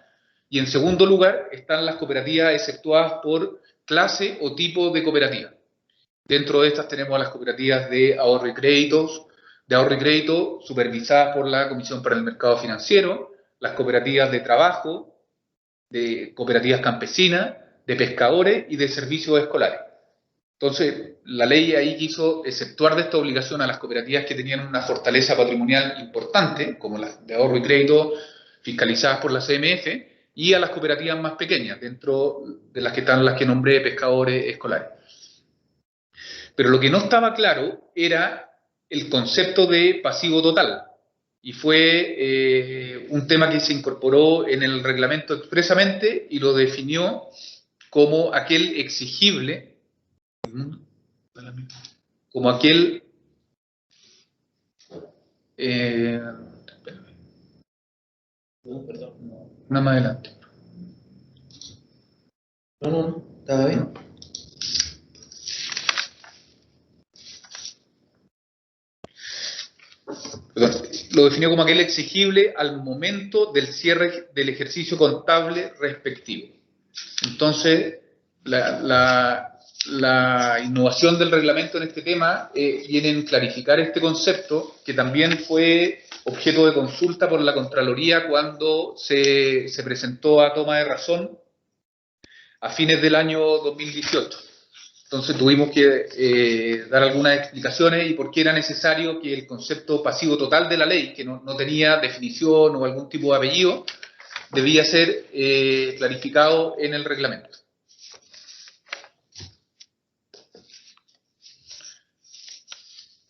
Y en segundo lugar están las cooperativas exceptuadas por clase o tipo de cooperativa. Dentro de estas tenemos a las cooperativas de ahorro y crédito supervisadas por la Comisión para el Mercado Financiero, las cooperativas de trabajo, de cooperativas campesinas, de pescadores y de servicios escolares. Entonces, la ley ahí quiso exceptuar de esta obligación a las cooperativas que tenían una fortaleza patrimonial importante, como las de ahorro y crédito fiscalizadas por la CMF, y a las cooperativas más pequeñas, dentro de las que están las que nombré, pescadores escolares. Pero lo que no estaba claro era el concepto de pasivo total, y fue un tema que se incorporó en el reglamento expresamente y lo definió como aquel exigible, como aquel No, perdón. no más adelante. No, estaba bien. Perdón, lo definió como aquel exigible al momento del cierre del ejercicio contable respectivo. Entonces, la innovación del reglamento en este tema viene en clarificar este concepto, que también fue objeto de consulta por la Contraloría cuando se presentó a toma de razón a fines del año 2018. Entonces tuvimos que dar algunas explicaciones y por qué era necesario que el concepto pasivo total de la ley, que no tenía definición o algún tipo de apellido, debía ser clarificado en el reglamento.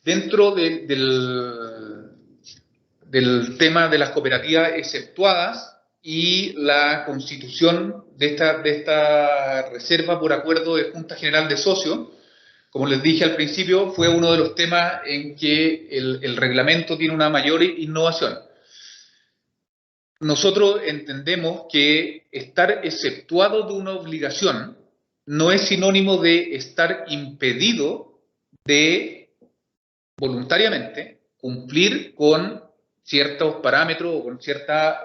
Dentro del tema de las cooperativas exceptuadas y la constitución de esta reserva por acuerdo de Junta General de Socios, como les dije al principio, fue uno de los temas en que el reglamento tiene una mayor innovación. Nosotros entendemos que estar exceptuado de una obligación no es sinónimo de estar impedido de voluntariamente cumplir con ciertos parámetros o con cierta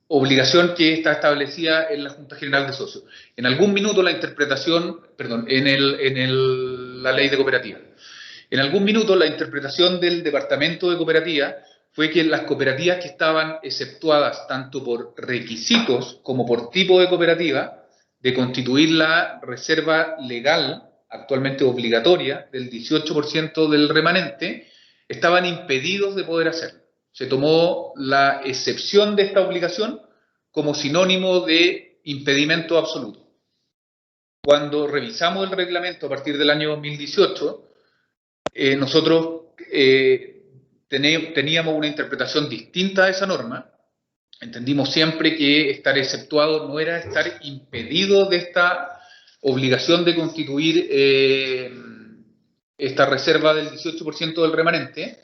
obligación que está establecida en la Junta General de Socios. En algún minuto la interpretación, perdón, la ley de cooperativas. En algún minuto la interpretación del Departamento de Cooperativas fue que las cooperativas que estaban exceptuadas tanto por requisitos como por tipo de cooperativa, de constituir la reserva legal, actualmente obligatoria, del 18% del remanente, estaban impedidos de poder hacerlo. Se tomó la excepción de esta obligación como sinónimo de impedimento absoluto. Cuando revisamos el reglamento a partir del año 2018, nosotros teníamos una interpretación distinta de esa norma. Entendimos siempre que estar exceptuado no era estar impedido de esta obligación de constituir esta reserva del 18% del remanente,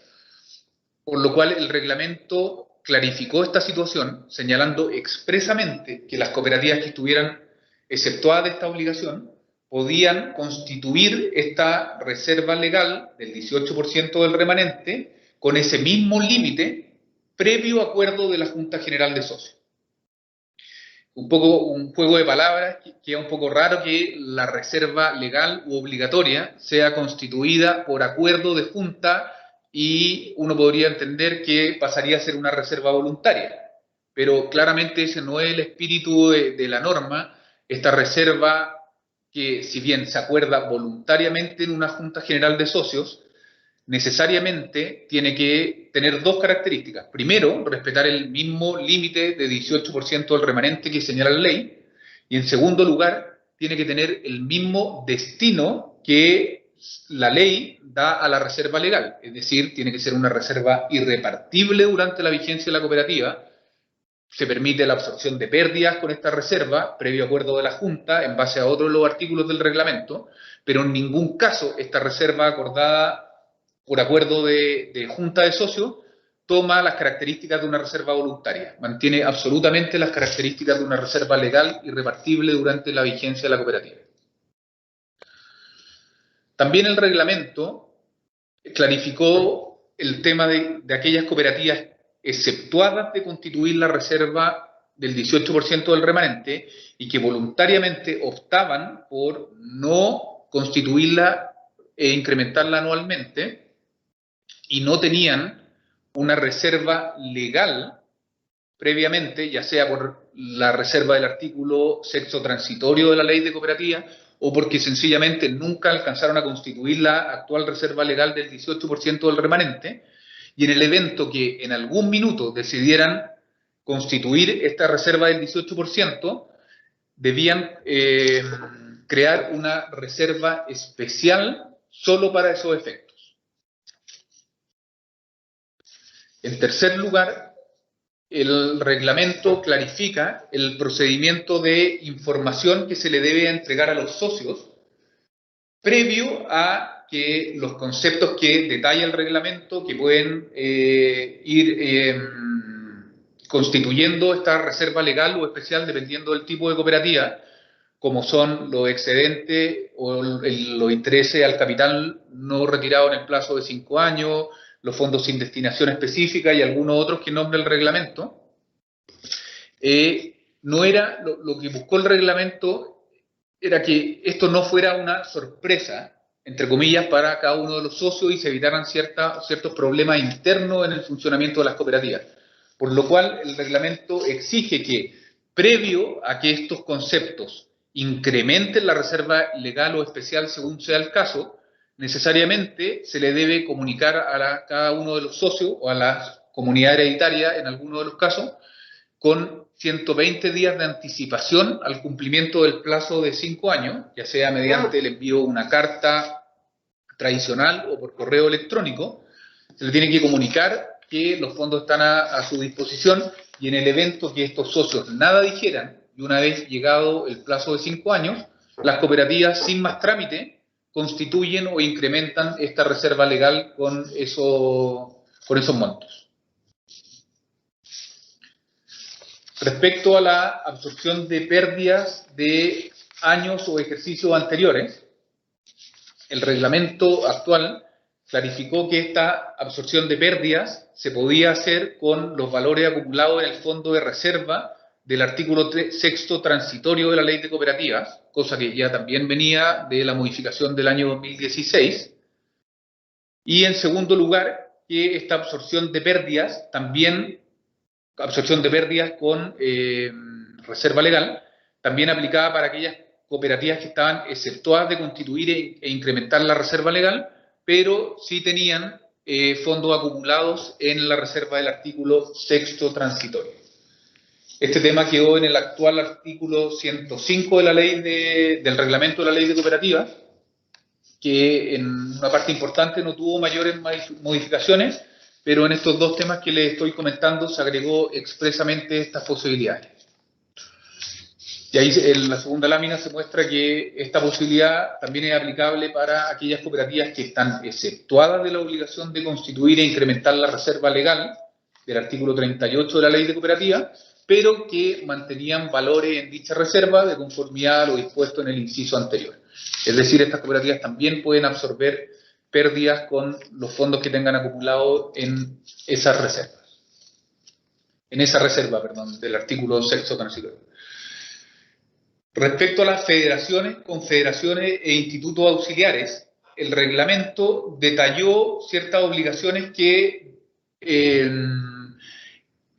por lo cual el reglamento clarificó esta situación, señalando expresamente que las cooperativas que estuvieran exceptuadas de esta obligación podían constituir esta reserva legal del 18% del remanente con ese mismo límite previo acuerdo de la Junta General de Socios. Un poco un juego de palabras, que es un poco raro que la reserva legal u obligatoria sea constituida por acuerdo de Junta y uno podría entender que pasaría a ser una reserva voluntaria. Pero claramente ese no es el espíritu de la norma. Esta reserva, que si bien se acuerda voluntariamente en una Junta General de Socios, necesariamente tiene que tener dos características. Primero, respetar el mismo límite de 18% del remanente que señala la ley. Y en segundo lugar, tiene que tener el mismo destino que la ley da a la reserva legal. Es decir, tiene que ser una reserva irrepartible durante la vigencia de la cooperativa. Se permite la absorción de pérdidas con esta reserva, previo acuerdo de la Junta, en base a otros de los artículos del reglamento, pero en ningún caso esta reserva acordada por acuerdo de Junta de Socios toma las características de una reserva voluntaria, mantiene absolutamente las características de una reserva legal irrepartible durante la vigencia de la cooperativa. También el reglamento clarificó el tema de aquellas cooperativas exceptuadas de constituir la reserva del 18% del remanente y que voluntariamente optaban por no constituirla e incrementarla anualmente y no tenían una reserva legal previamente, ya sea por la reserva del artículo sexto transitorio de la ley de cooperativas o porque sencillamente nunca alcanzaron a constituir la actual reserva legal del 18% del remanente, y en el evento que en algún minuto decidieran constituir esta reserva del 18%, debían crear una reserva especial solo para esos efectos. En tercer lugar, el reglamento clarifica el procedimiento de información que se le debe entregar a los socios previo a que los conceptos que detalla el reglamento, que pueden ir constituyendo esta reserva legal o especial dependiendo del tipo de cooperativa, como son los excedentes o los intereses al capital no retirado en el plazo de 5 años, los fondos sin destinación específica y algunos otros que nombra el reglamento. No era lo que buscó el reglamento, era que esto no fuera una sorpresa, entre comillas, para cada uno de los socios y se evitaran ciertos problemas internos en el funcionamiento de las cooperativas. Por lo cual, el reglamento exige que, previo a que estos conceptos incrementen la reserva legal o especial según sea el caso, necesariamente se le debe comunicar a cada uno de los socios o a la comunidad hereditaria, en alguno de los casos, con 120 días de anticipación al cumplimiento del plazo de 5 años, ya sea mediante el envío de una carta tradicional o por correo electrónico. Se le tiene que comunicar que los fondos están a su disposición y en el evento que estos socios nada dijeran, y una vez llegado el plazo de 5 años, las cooperativas sin más trámite constituyen o incrementan esta reserva legal con esos montos. Respecto a la absorción de pérdidas de años o ejercicios anteriores, el reglamento actual clarificó que esta absorción de pérdidas se podía hacer con los valores acumulados en el fondo de reserva del artículo 6º transitorio de la Ley de Cooperativas, cosa que ya también venía de la modificación del año 2016. Y en segundo lugar, que esta absorción de pérdidas con reserva legal, también aplicaba para aquellas cooperativas que estaban exceptuadas de constituir e incrementar la reserva legal, pero sí tenían fondos acumulados en la reserva del artículo 6º transitorio. Este tema quedó en el actual artículo 105 de la ley del reglamento de la Ley de Cooperativas, que en una parte importante no tuvo mayores modificaciones, pero en estos dos temas que les estoy comentando se agregó expresamente estas posibilidades. Y ahí en la segunda lámina se muestra que esta posibilidad también es aplicable para aquellas cooperativas que están exceptuadas de la obligación de constituir e incrementar la reserva legal del artículo 38 de la Ley de Cooperativas, pero que mantenían valores en dicha reserva de conformidad a lo dispuesto en el inciso anterior. Es decir, estas cooperativas también pueden absorber pérdidas con los fondos que tengan acumulados en esas reservas. En esa reserva, perdón, del artículo 6º transitorio. Respecto a las federaciones, confederaciones e institutos auxiliares, el reglamento detalló ciertas obligaciones que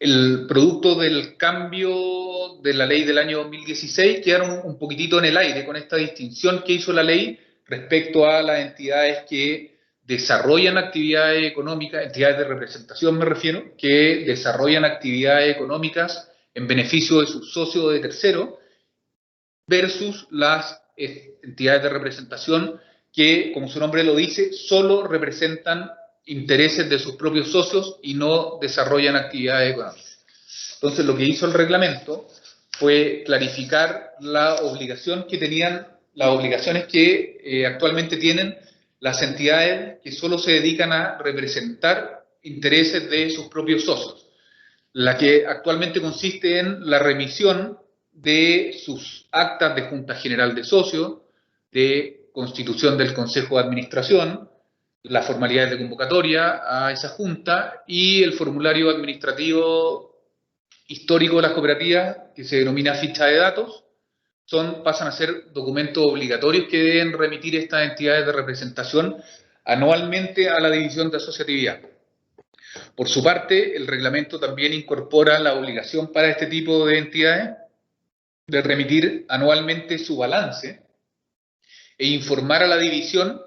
el producto del cambio de la ley del año 2016 quedaron un poquitito en el aire con esta distinción que hizo la ley respecto a las entidades que desarrollan actividades económicas, entidades de representación me refiero, que desarrollan actividades económicas en beneficio de sus socios o de terceros, versus las entidades de representación que, como su nombre lo dice, solo representan intereses de sus propios socios y no desarrollan actividades económicas. Entonces, lo que hizo el reglamento fue clarificar la obligación que tenían, las obligaciones que actualmente tienen las entidades que solo se dedican a representar intereses de sus propios socios, la que actualmente consiste en la remisión de sus actas de Junta General de Socios, de constitución del Consejo de Administración, las formalidades de convocatoria a esa junta y el formulario administrativo histórico de las cooperativas, que se denomina ficha de datos, pasan a ser documentos obligatorios que deben remitir estas entidades de representación anualmente a la División de Asociatividad. Por su parte, el reglamento también incorpora la obligación para este tipo de entidades de remitir anualmente su balance e informar a la división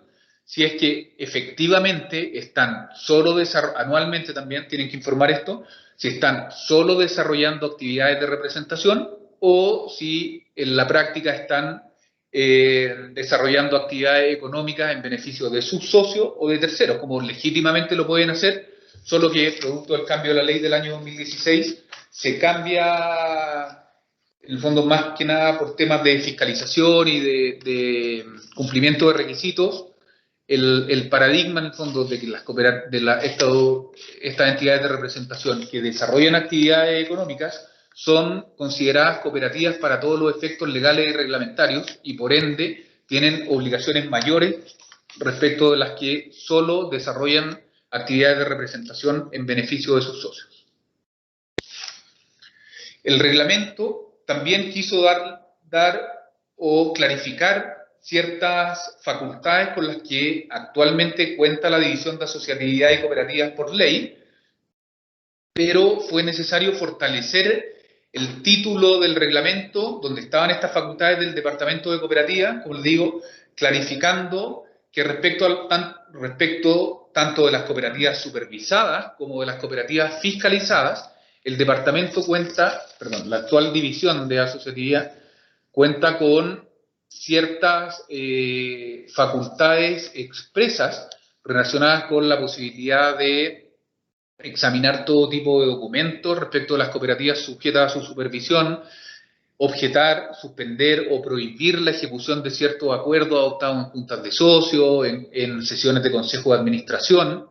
si es que efectivamente están solo anualmente también tienen que informar esto, si están solo desarrollando actividades de representación o si en la práctica están desarrollando actividades económicas en beneficio de sus socios o de terceros, como legítimamente lo pueden hacer, solo que producto del cambio de la ley del año 2016 se cambia, en el fondo, más que nada por temas de fiscalización y de cumplimiento de requisitos, el paradigma, en el fondo, de que estas entidades de representación que desarrollan actividades económicas son consideradas cooperativas para todos los efectos legales y reglamentarios y, por ende, tienen obligaciones mayores respecto de las que solo desarrollan actividades de representación en beneficio de sus socios. El reglamento también quiso dar o clarificar ciertas facultades con las que actualmente cuenta la División de Asociatividad y Cooperativas por ley, pero fue necesario fortalecer el título del reglamento donde estaban estas facultades del Departamento de Cooperativas, como les digo, clarificando que respecto tanto de las cooperativas supervisadas como de las cooperativas fiscalizadas, el departamento la actual división de asociatividad cuenta con ciertas facultades expresas relacionadas con la posibilidad de examinar todo tipo de documentos respecto a las cooperativas sujetas a su supervisión, objetar, suspender o prohibir la ejecución de ciertos acuerdos adoptados en juntas de socios, en sesiones de consejo de administración,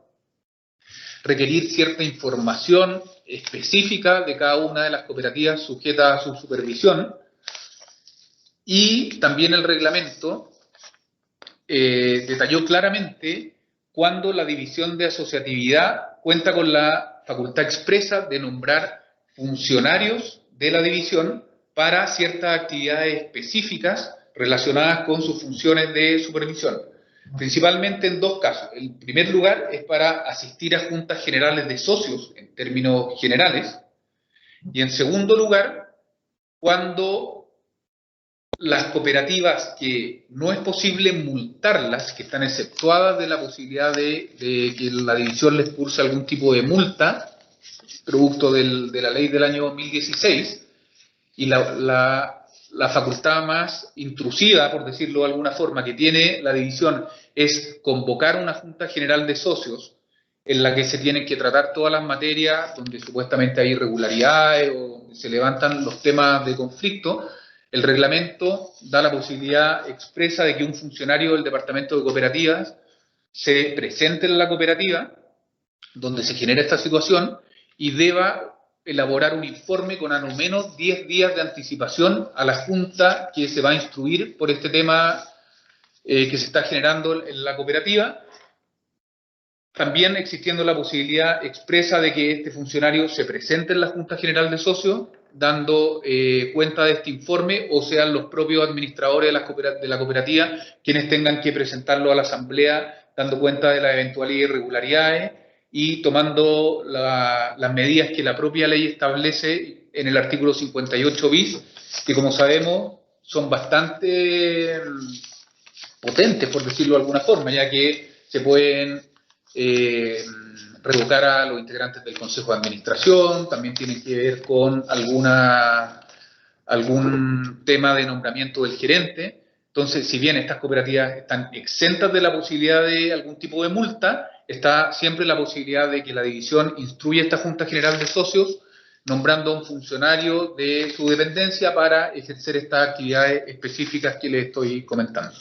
requerir cierta información específica de cada una de las cooperativas sujetas a su supervisión, y también el reglamento detalló claramente cuando la división de asociatividad cuenta con la facultad expresa de nombrar funcionarios de la división para ciertas actividades específicas relacionadas con sus funciones de supervisión, principalmente en dos casos. En primer lugar, es para asistir a juntas generales de socios en términos generales, y en segundo lugar, cuando las cooperativas que no es posible multarlas, que están exceptuadas de la posibilidad de que la división les curse algún tipo de multa, producto de la ley del año 2016, y la facultad más intrusiva, por decirlo de alguna forma, que tiene la división es convocar una Junta General de Socios en la que se tienen que tratar todas las materias donde supuestamente hay irregularidades o donde se levantan los temas de conflicto. El reglamento da la posibilidad expresa de que un funcionario del Departamento de Cooperativas se presente en la cooperativa donde se genera esta situación y deba elaborar un informe con a lo menos 10 días de anticipación a la Junta que se va a instruir por este tema que se está generando en la cooperativa, también existiendo la posibilidad expresa de que este funcionario se presente en la Junta General de Socios dando cuenta de este informe, o sean los propios administradores de la cooperativa quienes tengan que presentarlo a la asamblea dando cuenta de las eventuales irregularidades y tomando las medidas que la propia ley establece en el artículo 58 bis, que como sabemos son bastante potentes, por decirlo de alguna forma, ya que se pueden revocar a los integrantes del Consejo de Administración, también tienen que ver con algún tema de nombramiento del gerente. Entonces, si bien estas cooperativas están exentas de la posibilidad de algún tipo de multa, está siempre la posibilidad de que la división instruya a esta Junta General de Socios nombrando a un funcionario de su dependencia para ejercer estas actividades específicas que les estoy comentando.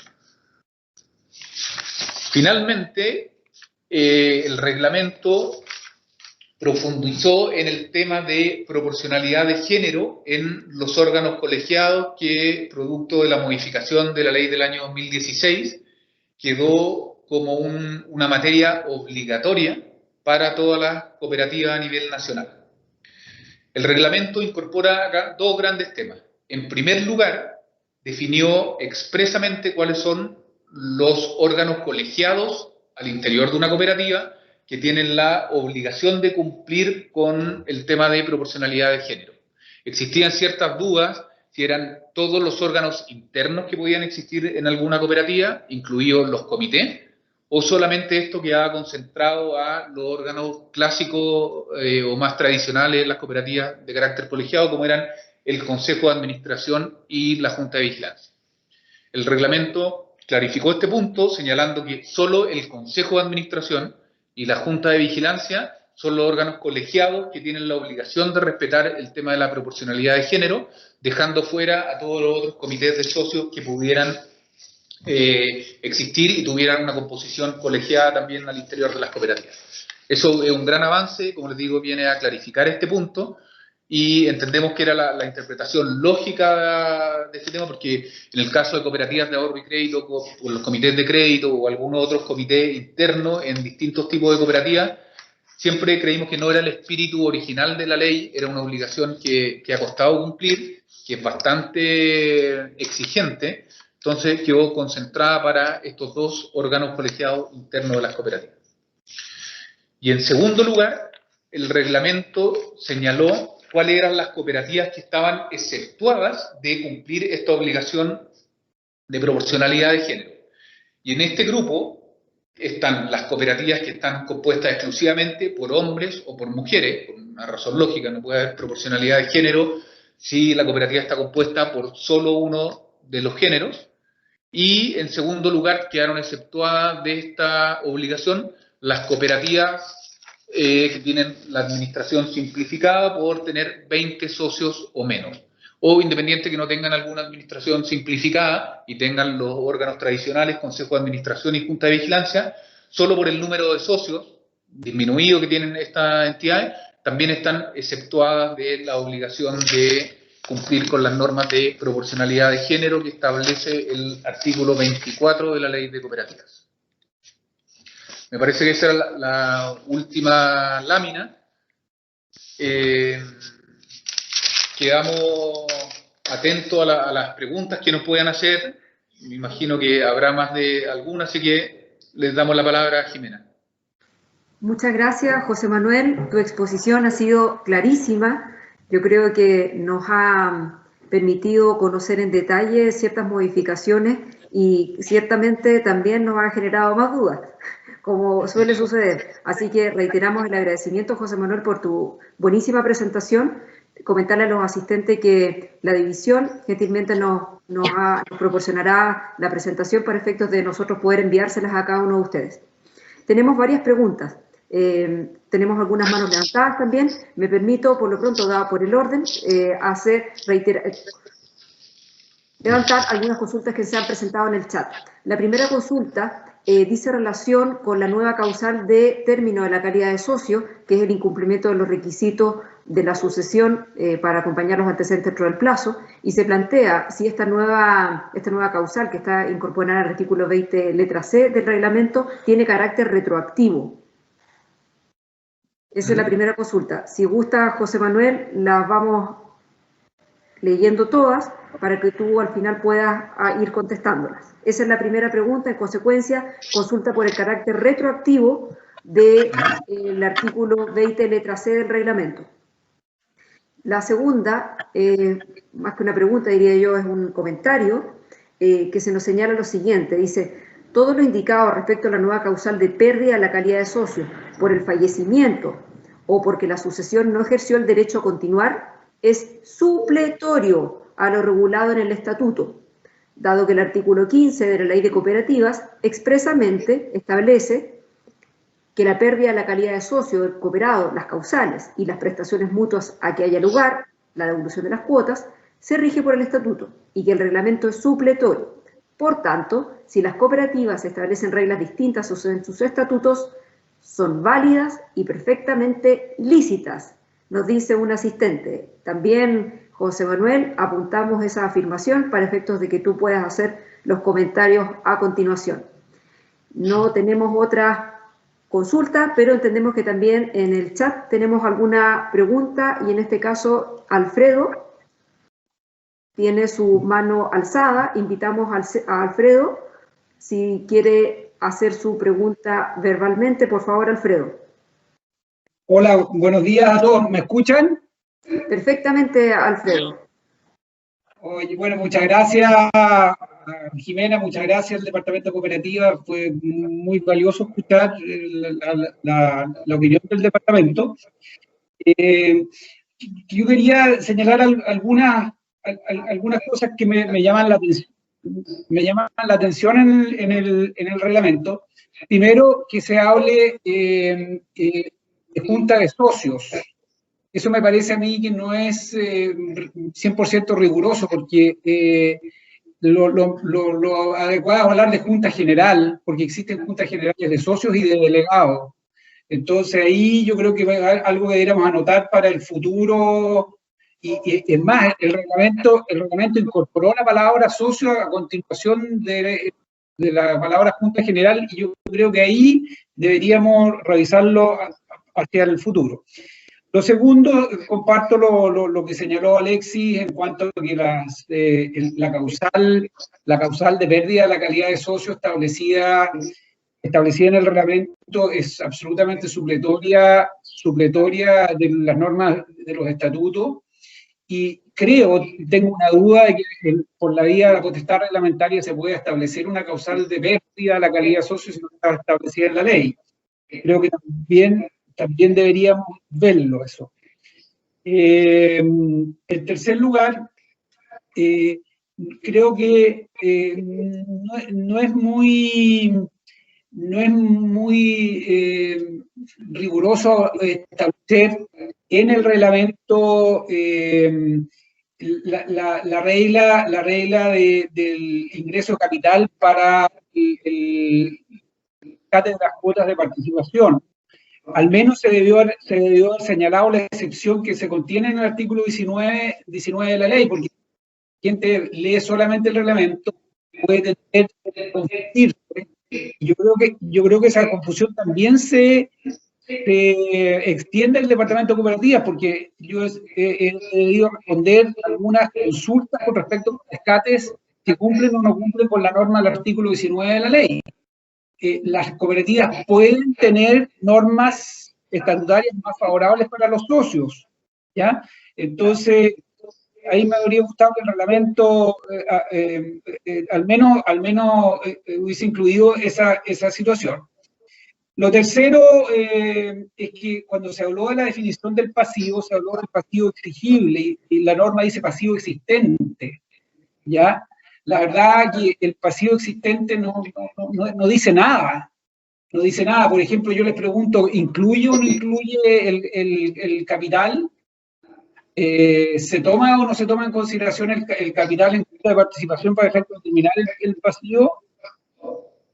Finalmente, el reglamento profundizó en el tema de proporcionalidad de género en los órganos colegiados que, producto de la modificación de la ley del año 2016, quedó como una materia obligatoria para todas las cooperativas a nivel nacional. El reglamento incorpora acá dos grandes temas. En primer lugar, definió expresamente cuáles son los órganos colegiados al interior de una cooperativa que tienen la obligación de cumplir con el tema de proporcionalidad de género. Existían ciertas dudas si eran todos los órganos internos que podían existir en alguna cooperativa, incluidos los comités, o solamente esto quedaba concentrado a los órganos clásicos o más tradicionales en las cooperativas de carácter colegiado, como eran el Consejo de Administración y la Junta de Vigilancia. El reglamento clarificó este punto, señalando que solo el Consejo de Administración y la Junta de Vigilancia son los órganos colegiados que tienen la obligación de respetar el tema de la proporcionalidad de género, dejando fuera a todos los otros comités de socios que pudieran existir y tuvieran una composición colegiada también al interior de las cooperativas. Eso es un gran avance, como les digo, viene a clarificar este punto y entendemos que era la interpretación lógica de este tema, porque en el caso de cooperativas de ahorro y crédito, o los comités de crédito o algunos otros comités internos en distintos tipos de cooperativas, siempre creímos que no era el espíritu original de la ley, era una obligación que ha costado cumplir, que es bastante exigente, entonces quedó concentrada para estos dos órganos colegiados internos de las cooperativas. Y en segundo lugar, el reglamento señaló cuáles eran las cooperativas que estaban exceptuadas de cumplir esta obligación de proporcionalidad de género. Y en este grupo están las cooperativas que están compuestas exclusivamente por hombres o por mujeres, por una razón lógica, no puede haber proporcionalidad de género si la cooperativa está compuesta por solo uno de los géneros. Y en segundo lugar quedaron exceptuadas de esta obligación las cooperativas que tienen la administración simplificada por tener 20 socios o menos, o independiente que no tengan alguna administración simplificada y tengan los órganos tradicionales, consejo de administración y junta de vigilancia, solo por el número de socios disminuido que tienen estas entidades, también están exceptuadas de la obligación de cumplir con las normas de proporcionalidad de género que establece el artículo 24 de la Ley de Cooperativas. Me parece que esa era la última lámina. Quedamos atentos a las preguntas que nos puedan hacer. Me imagino que habrá más de algunas, así que les damos la palabra a Jimena. Muchas gracias, José Manuel. Tu exposición ha sido clarísima. Yo creo que nos ha permitido conocer en detalle ciertas modificaciones y ciertamente también nos ha generado más dudas, como suele suceder. Así que reiteramos el agradecimiento, José Manuel, por tu buenísima presentación. Comentarle a los asistentes que la división gentilmente nos proporcionará la presentación para efectos de nosotros poder enviárselas a cada uno de ustedes. Tenemos varias preguntas. Tenemos algunas manos levantadas también. Me permito, por lo pronto, dado por el orden, levantar algunas consultas que se han presentado en el chat. La primera consulta dice relación con la nueva causal de término de la calidad de socio, que es el incumplimiento de los requisitos de la sucesión para acompañar los antecedentes dentro del plazo, y se plantea si esta nueva causal que está incorporada al artículo 20, letra C del reglamento, tiene carácter retroactivo. Esa es la primera consulta. Si gusta, José Manuel, las vamos leyendo todas para que tú al final puedas ir contestándolas. Esa es la primera pregunta. En consecuencia, consulta por el carácter retroactivo del artículo 20, letra C del reglamento. La segunda, más que una pregunta, diría yo, es un comentario que se nos señala lo siguiente. Dice: todo lo indicado respecto a la nueva causal de pérdida de la calidad de socio por el fallecimiento o porque la sucesión no ejerció el derecho a continuar es supletorio a lo regulado en el estatuto, dado que el artículo 15 de la Ley de Cooperativas expresamente establece que la pérdida de la calidad de socio del cooperado, las causales y las prestaciones mutuas a que haya lugar, la devolución de las cuotas, se rige por el estatuto y que el reglamento es supletorio. Por tanto, si las cooperativas establecen reglas distintas en sus estatutos, son válidas y perfectamente lícitas, nos dice un asistente. También, José Manuel, apuntamos esa afirmación para efectos de que tú puedas hacer los comentarios a continuación. No tenemos otra consulta, pero entendemos que también en el chat tenemos alguna pregunta y en este caso Alfredo tiene su mano alzada. Invitamos a Alfredo, si quiere hacer su pregunta verbalmente, por favor, Alfredo. Hola, buenos días a todos. ¿Me escuchan? Perfectamente, Alfredo. Oye, bueno, muchas gracias, Jimena, muchas gracias al Departamento de Cooperativa. Fue muy valioso escuchar la opinión del departamento. Yo quería señalar algunas cosas que me llaman la atención en el reglamento. Primero, que se hable junta de socios. Eso me parece a mí que no es 100% riguroso, porque lo adecuado es hablar de junta general, porque existen juntas generales de socios y de delegados. Entonces ahí yo creo que va a haber algo que deberíamos anotar para el futuro. Y es más, el reglamento incorporó la palabra socio a continuación de la palabra junta general, y yo creo que ahí deberíamos revisarlo hacia el futuro. Lo segundo, comparto lo que señaló Alexis en cuanto a que la causal de pérdida de la calidad de socio establecida en el reglamento es absolutamente supletoria de las normas de los estatutos, y tengo una duda de que por la vía de la potestad reglamentaria se puede establecer una causal de pérdida de la calidad de socio si no está establecida en la ley. Creo que también deberíamos verlo eso. En tercer lugar, creo que no es muy riguroso establecer en el reglamento la regla del ingreso de capital para el cátedras de las cuotas de participación. Al menos se debió haber señalado la excepción que se contiene en el artículo 19 de la ley, porque quien lee solamente el reglamento puede tener que confundirse. Yo creo que esa confusión también se extiende al departamento de cooperativas, porque yo he debido responder algunas consultas con respecto a los rescates que cumplen o no cumplen con la norma del artículo 19 de la ley. Las cooperativas pueden tener normas estatutarias más favorables para los socios, ¿ya? Entonces, ahí me habría gustado que el reglamento al menos hubiese incluido esa situación. Lo tercero es que cuando se habló de la definición del pasivo, se habló del pasivo exigible, y la norma dice pasivo existente, ¿ya? La verdad que el pasivo existente no dice nada. No dice nada. Por ejemplo, yo les pregunto, ¿incluye o no incluye el capital? ¿Se toma o no se toma en consideración el capital en cuenta de participación para determinar el pasivo?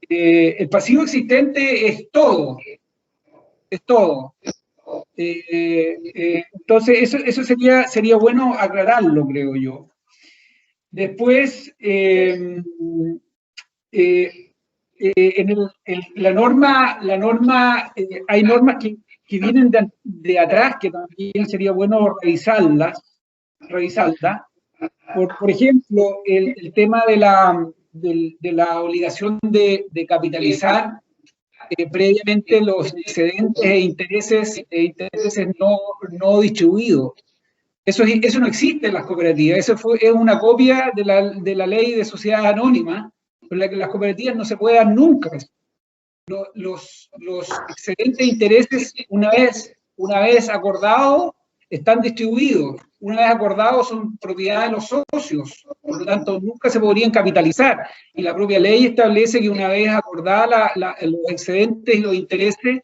El pasivo existente es todo. Es todo. Entonces, eso sería bueno aclararlo, creo yo. Después, la norma hay normas que vienen de atrás, que también sería bueno revisarlas. Por ejemplo, el tema de la obligación de capitalizar previamente los excedentes e intereses no distribuidos. Eso no existe en las cooperativas. Es una copia de la ley de sociedades anónimas, por la que las cooperativas no se puede dar nunca. Los excedentes de intereses, una vez acordados, están distribuidos. Una vez acordados, son propiedad de los socios. Por lo tanto, nunca se podrían capitalizar. Y la propia ley establece que una vez acordadas los excedentes y los intereses,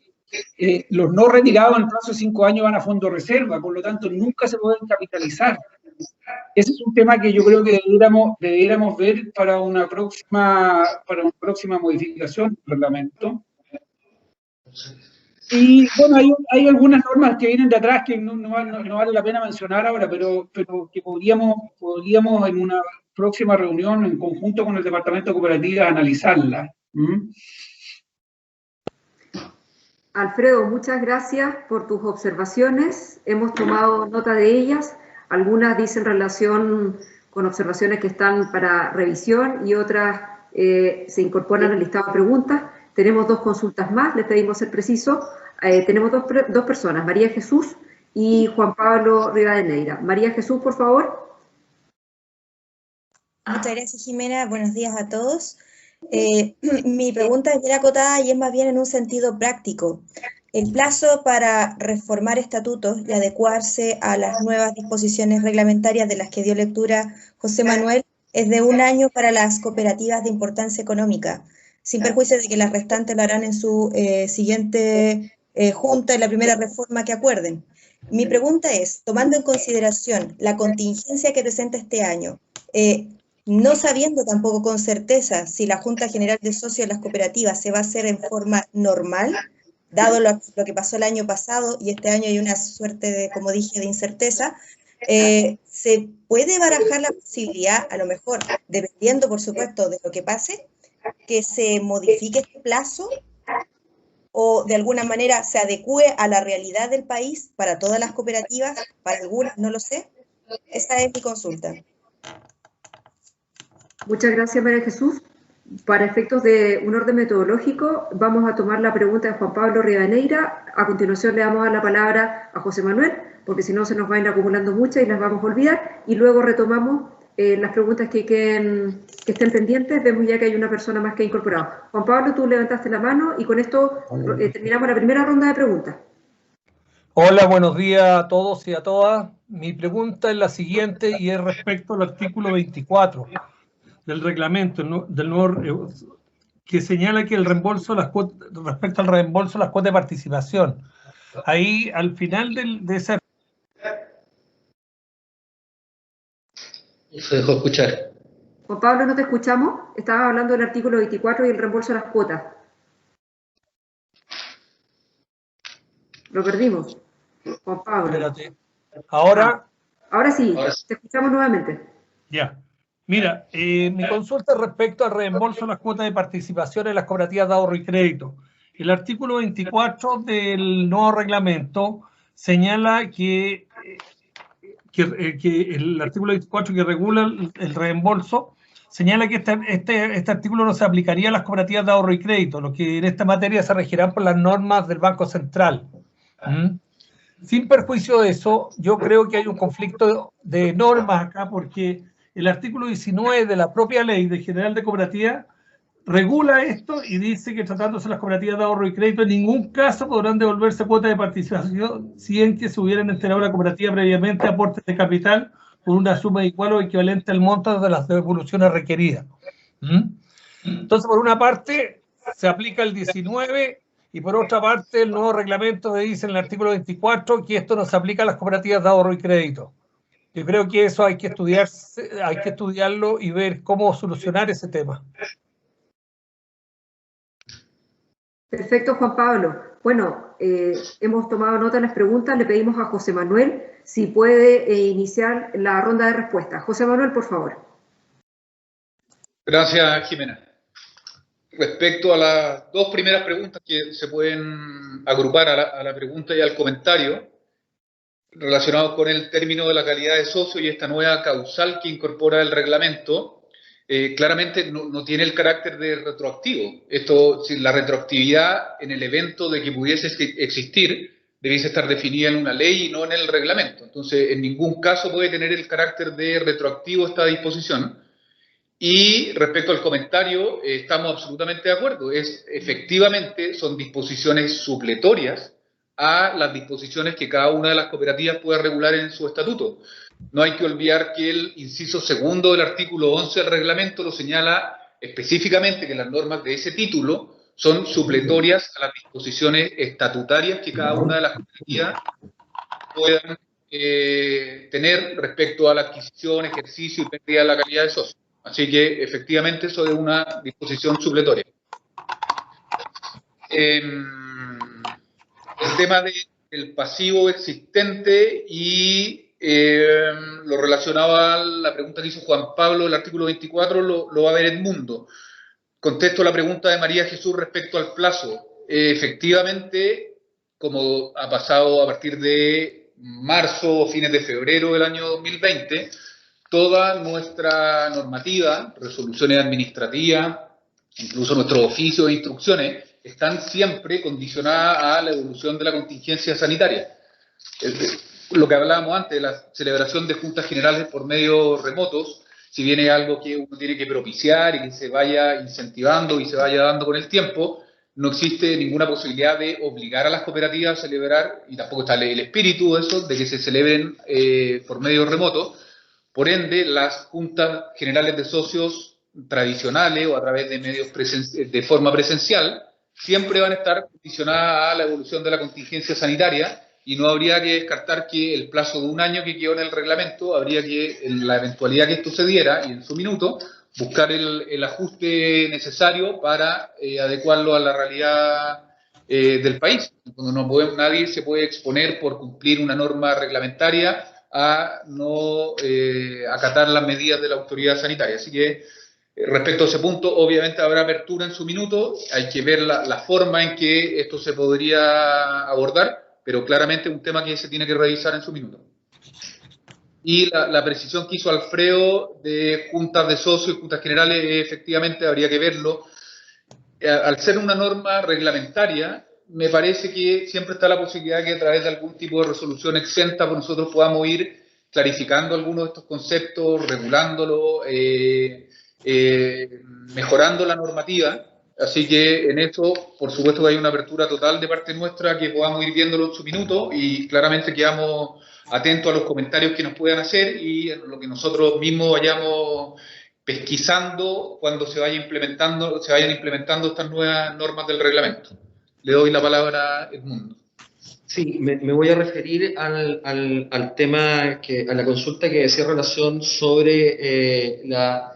los no retirados en el plazo de 5 años van a fondo reserva. Por lo tanto, nunca se pueden capitalizar. Ese es un tema que yo creo que deberíamos ver para una próxima modificación del reglamento. Y bueno, hay algunas normas que vienen de atrás que no vale la pena mencionar ahora, pero que podríamos en una próxima reunión en conjunto con el Departamento de Cooperativas analizarlas. Alfredo, muchas gracias por tus observaciones. Hemos tomado nota de ellas. Algunas dicen relación con observaciones que están para revisión y otras se incorporan al listado de preguntas. Tenemos 2 consultas más, les pedimos ser preciso. Tenemos dos personas, María Jesús y Juan Pablo Rivadeneira. María Jesús, por favor. Muchas gracias, Jimena. Buenos días a todos. Mi pregunta es bien acotada y es más bien en un sentido práctico. El plazo para reformar estatutos y adecuarse a las nuevas disposiciones reglamentarias de las que dio lectura José Manuel es de 1 año para las cooperativas de importancia económica, sin perjuicio de que las restantes lo harán en su siguiente junta en la primera reforma que acuerden. Mi pregunta es, tomando en consideración la contingencia que presenta este año, no sabiendo tampoco con certeza si la Junta General de Socios de las Cooperativas se va a hacer en forma normal, dado lo que pasó el año pasado y este año hay una suerte de, como dije, de incerteza, ¿se puede barajar la posibilidad, a lo mejor, dependiendo, por supuesto, de lo que pase, que se modifique este plazo o de alguna manera se adecue a la realidad del país para todas las cooperativas, para algunas, no lo sé? Esa es mi consulta. Muchas gracias, María Jesús. Para efectos de un orden metodológico, vamos a tomar la pregunta de Juan Pablo Rivadeneira. A continuación le damos a la palabra a José Manuel, porque si no se nos van a ir acumulando muchas y las vamos a olvidar. Y luego retomamos las preguntas que estén pendientes. Vemos ya que hay una persona más que ha incorporado. Juan Pablo, tú levantaste la mano y con esto terminamos la primera ronda de preguntas. Hola, buenos días a todos y a todas. Mi pregunta es la siguiente y es respecto al artículo 24 del reglamento del nuevo, que señala que el reembolso de las cuotas, respecto al reembolso de las cuotas de participación. Ahí, al final de esa... Se dejó escuchar. Juan Pablo, no te escuchamos. Estabas hablando del artículo 24 y el reembolso de las cuotas. Lo perdimos. Juan Pablo. Espérate. Ahora... Ahora sí, te escuchamos nuevamente. Ya. Mira, mi consulta es respecto al reembolso de las cuotas de participación en las cooperativas de ahorro y crédito. El artículo 24 del nuevo reglamento señala que el artículo 24 que regula el reembolso señala que este artículo no se aplicaría a las cooperativas de ahorro y crédito, lo que en esta materia se regirán por las normas del Banco Central. Sin perjuicio de eso, yo creo que hay un conflicto de normas acá porque el artículo 19 de la propia ley de general de cooperativas regula esto y dice que tratándose de las cooperativas de ahorro y crédito en ningún caso podrán devolverse cuotas de participación si en que se hubieran enterado la cooperativa previamente aportes de capital por una suma igual o equivalente al monto de las devoluciones requeridas. Entonces, por una parte, se aplica el 19 y por otra parte, el nuevo reglamento dice en el artículo 24 que esto no se aplica a las cooperativas de ahorro y crédito. Yo creo que eso hay que estudiarlo y ver cómo solucionar ese tema. Perfecto, Juan Pablo. Bueno, hemos tomado nota de las preguntas. Le pedimos a José Manuel si puede iniciar la ronda de respuestas. José Manuel, por favor. Gracias, Jimena. Respecto a las dos primeras preguntas que se pueden agrupar a la pregunta y al comentario, relacionados con el término de la calidad de socio y esta nueva causal que incorpora el reglamento, claramente no tiene el carácter de retroactivo. La retroactividad en el evento de que pudiese existir debiese estar definida en una ley y no en el reglamento. Entonces, en ningún caso puede tener el carácter de retroactivo esta disposición. Y respecto al comentario, estamos absolutamente de acuerdo. Efectivamente, son disposiciones supletorias a las disposiciones que cada una de las cooperativas puede regular en su estatuto. No hay que olvidar que el inciso segundo del artículo 11 del reglamento lo señala específicamente, que las normas de ese título son supletorias a las disposiciones estatutarias que cada una de las cooperativas puedan tener respecto a la adquisición, ejercicio y pérdida de la calidad de socio. Así que, efectivamente, eso es una disposición supletoria. El tema del pasivo existente y lo relacionado a la pregunta que hizo Juan Pablo, el artículo 24, lo va a ver Edmundo. Contesto la pregunta de María Jesús respecto al plazo. Efectivamente, como ha pasado a partir de marzo o fines de febrero del año 2020, toda nuestra normativa, resoluciones administrativas, incluso nuestros oficios e instrucciones, están siempre condicionadas a la evolución de la contingencia sanitaria. Lo que hablábamos antes, la celebración de juntas generales por medios remotos, si bien es algo que uno tiene que propiciar y que se vaya incentivando y se vaya dando con el tiempo, no existe ninguna posibilidad de obligar a las cooperativas a celebrar, y tampoco está el espíritu de eso, de que se celebren por medios remotos. Por ende, las juntas generales de socios tradicionales o a través de medios de forma presencial siempre van a estar condicionadas a la evolución de la contingencia sanitaria y no habría que descartar que el plazo de un año que quedó en el reglamento, habría que, en la eventualidad que esto se diera y en su minuto, buscar el ajuste necesario para adecuarlo a la realidad del país. Cuando nadie se puede exponer por cumplir una norma reglamentaria a no acatar las medidas de la autoridad sanitaria. Así que respecto a ese punto, obviamente habrá apertura en su minuto, hay que ver la forma en que esto se podría abordar, pero claramente es un tema que se tiene que revisar en su minuto. Y la precisión que hizo Alfredo de juntas de socios y juntas generales, efectivamente habría que verlo. Al ser una norma reglamentaria, me parece que siempre está la posibilidad que a través de algún tipo de resolución exenta, pues nosotros podamos ir clarificando algunos de estos conceptos, regulándolo, mejorando la normativa. Así que en eso, por supuesto que hay una apertura total de parte nuestra, que podamos ir viéndolo en su minuto y claramente quedamos atentos a los comentarios que nos puedan hacer y en lo que nosotros mismos vayamos pesquisando cuando se vayan implementando estas nuevas normas del reglamento. Le doy la palabra a Edmundo. Sí, me voy a referir al tema, a la consulta que decía relación sobre la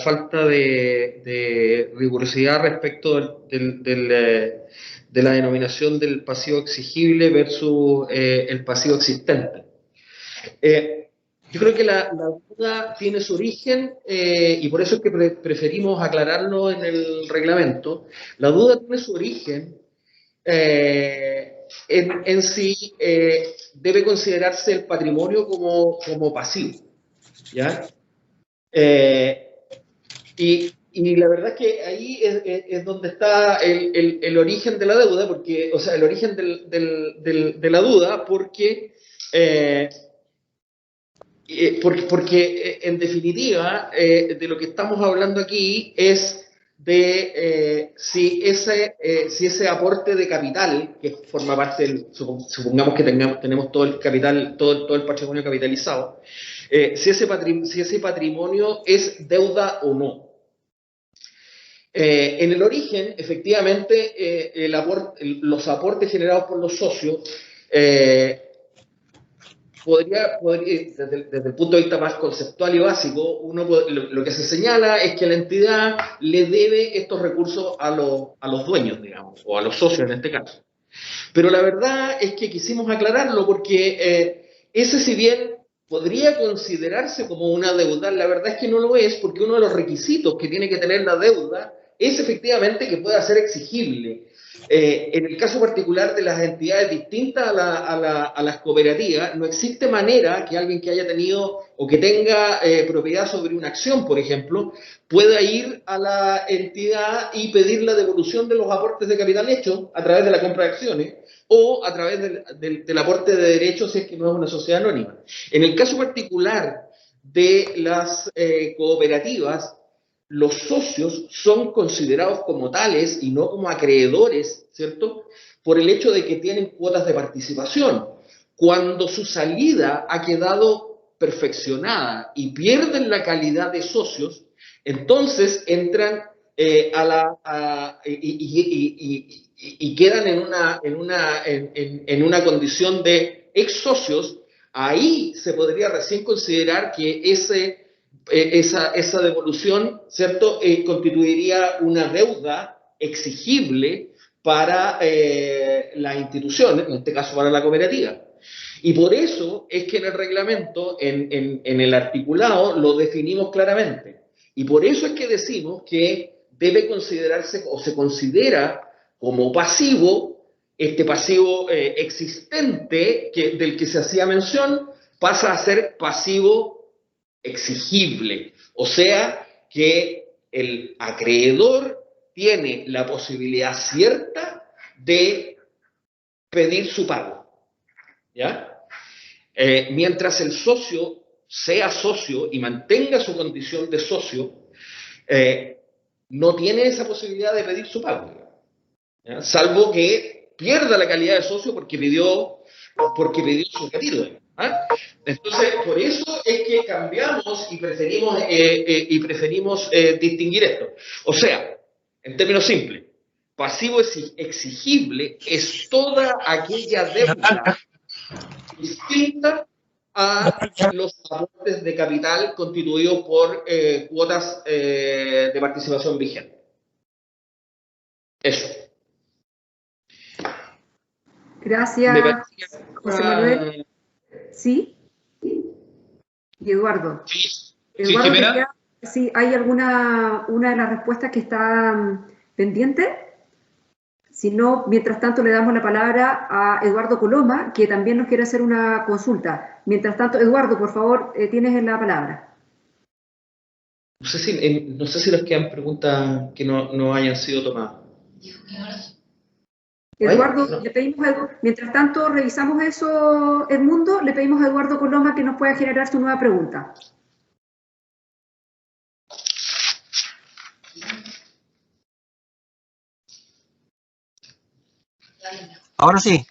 falta de rigurosidad respecto de la denominación del pasivo exigible versus el pasivo existente. Yo creo que la duda tiene su origen y por eso es que preferimos aclararlo en el reglamento. La duda tiene su origen en si debe considerarse el patrimonio como pasivo, ¿ya? Y la verdad es que ahí es donde está el origen de la deuda, porque, o sea, el origen de la duda, porque en definitiva de lo que estamos hablando aquí es de si ese aporte de capital, que forma parte supongamos que tenemos todo el capital, todo el patrimonio capitalizado, si ese patrimonio es deuda o no. En el origen, efectivamente, los aportes generados por los socios podría desde el punto de vista más conceptual y básico, lo que se señala es que la entidad le debe estos recursos a los dueños, digamos, o a los socios en este caso. Pero la verdad es que quisimos aclararlo porque ese, si bien podría considerarse como una deuda, la verdad es que no lo es, porque uno de los requisitos que tiene que tener la deuda es efectivamente que pueda ser exigible. En el caso particular de las entidades distintas a las cooperativas, no existe manera que alguien que haya tenido o que tenga propiedad sobre una acción, por ejemplo, pueda ir a la entidad y pedir la devolución de los aportes de capital hechos a través de la compra de acciones o a través del aporte de derechos si es que no es una sociedad anónima. En el caso particular de las cooperativas, los socios son considerados como tales y no como acreedores, ¿cierto? Por el hecho de que tienen cuotas de participación. Cuando su salida ha quedado perfeccionada y pierden la calidad de socios, entonces entran y quedan en una condición de ex socios. Ahí se podría recién considerar que esa devolución, ¿cierto?, constituiría una deuda exigible para la institución, en este caso para la cooperativa. Y por eso es que en el reglamento, en el articulado, lo definimos claramente. Y por eso es que decimos que debe considerarse o se considera como pasivo, este pasivo existente del que se hacía mención, pasa a ser pasivo exigible, o sea que el acreedor tiene la posibilidad cierta de pedir su pago, ¿ya? Mientras el socio sea socio y mantenga su condición de socio, no tiene esa posibilidad de pedir su pago, ¿ya? Salvo que pierda la calidad de socio porque pidió su retiro. Entonces, por eso es que cambiamos y preferimos distinguir esto. O sea, en términos simples, pasivo exigible es toda aquella deuda distinta a los aportes de capital constituidos por cuotas de participación vigente. Eso. Gracias, José Manuel. ¿Sí? Y Eduardo. Sí, Eduardo, Jimena. ¿sí hay una de las respuestas que está pendiente? Si no, mientras tanto le damos la palabra a Eduardo Coloma, que también nos quiere hacer una consulta. Mientras tanto, Eduardo, por favor, tienes la palabra. No sé si nos quedan preguntas que no hayan sido tomadas. Eduardo, no. le pedimos, mientras tanto revisamos eso, Edmundo, le pedimos a Eduardo Coloma que nos pueda generar su nueva pregunta. Ahora sí.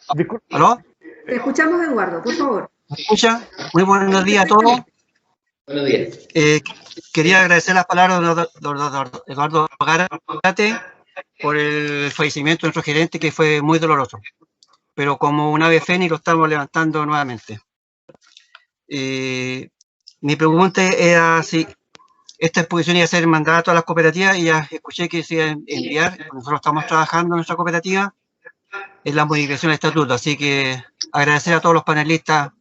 ¿Aló? Te escuchamos, Eduardo, por favor. ¿Me escucha? Muy buenos días a todos. Buenos días. Quería agradecer las palabras de Eduardo Gárate por el fallecimiento de nuestro gerente, que fue muy doloroso. Pero como un ave fénix lo estamos levantando nuevamente. Mi pregunta era si esta exposición iba a ser mandada a todas las cooperativas, y ya escuché que se iba a enviar. Nosotros estamos trabajando en nuestra cooperativa en la modificación del estatuto, así que agradecer a todos los panelistas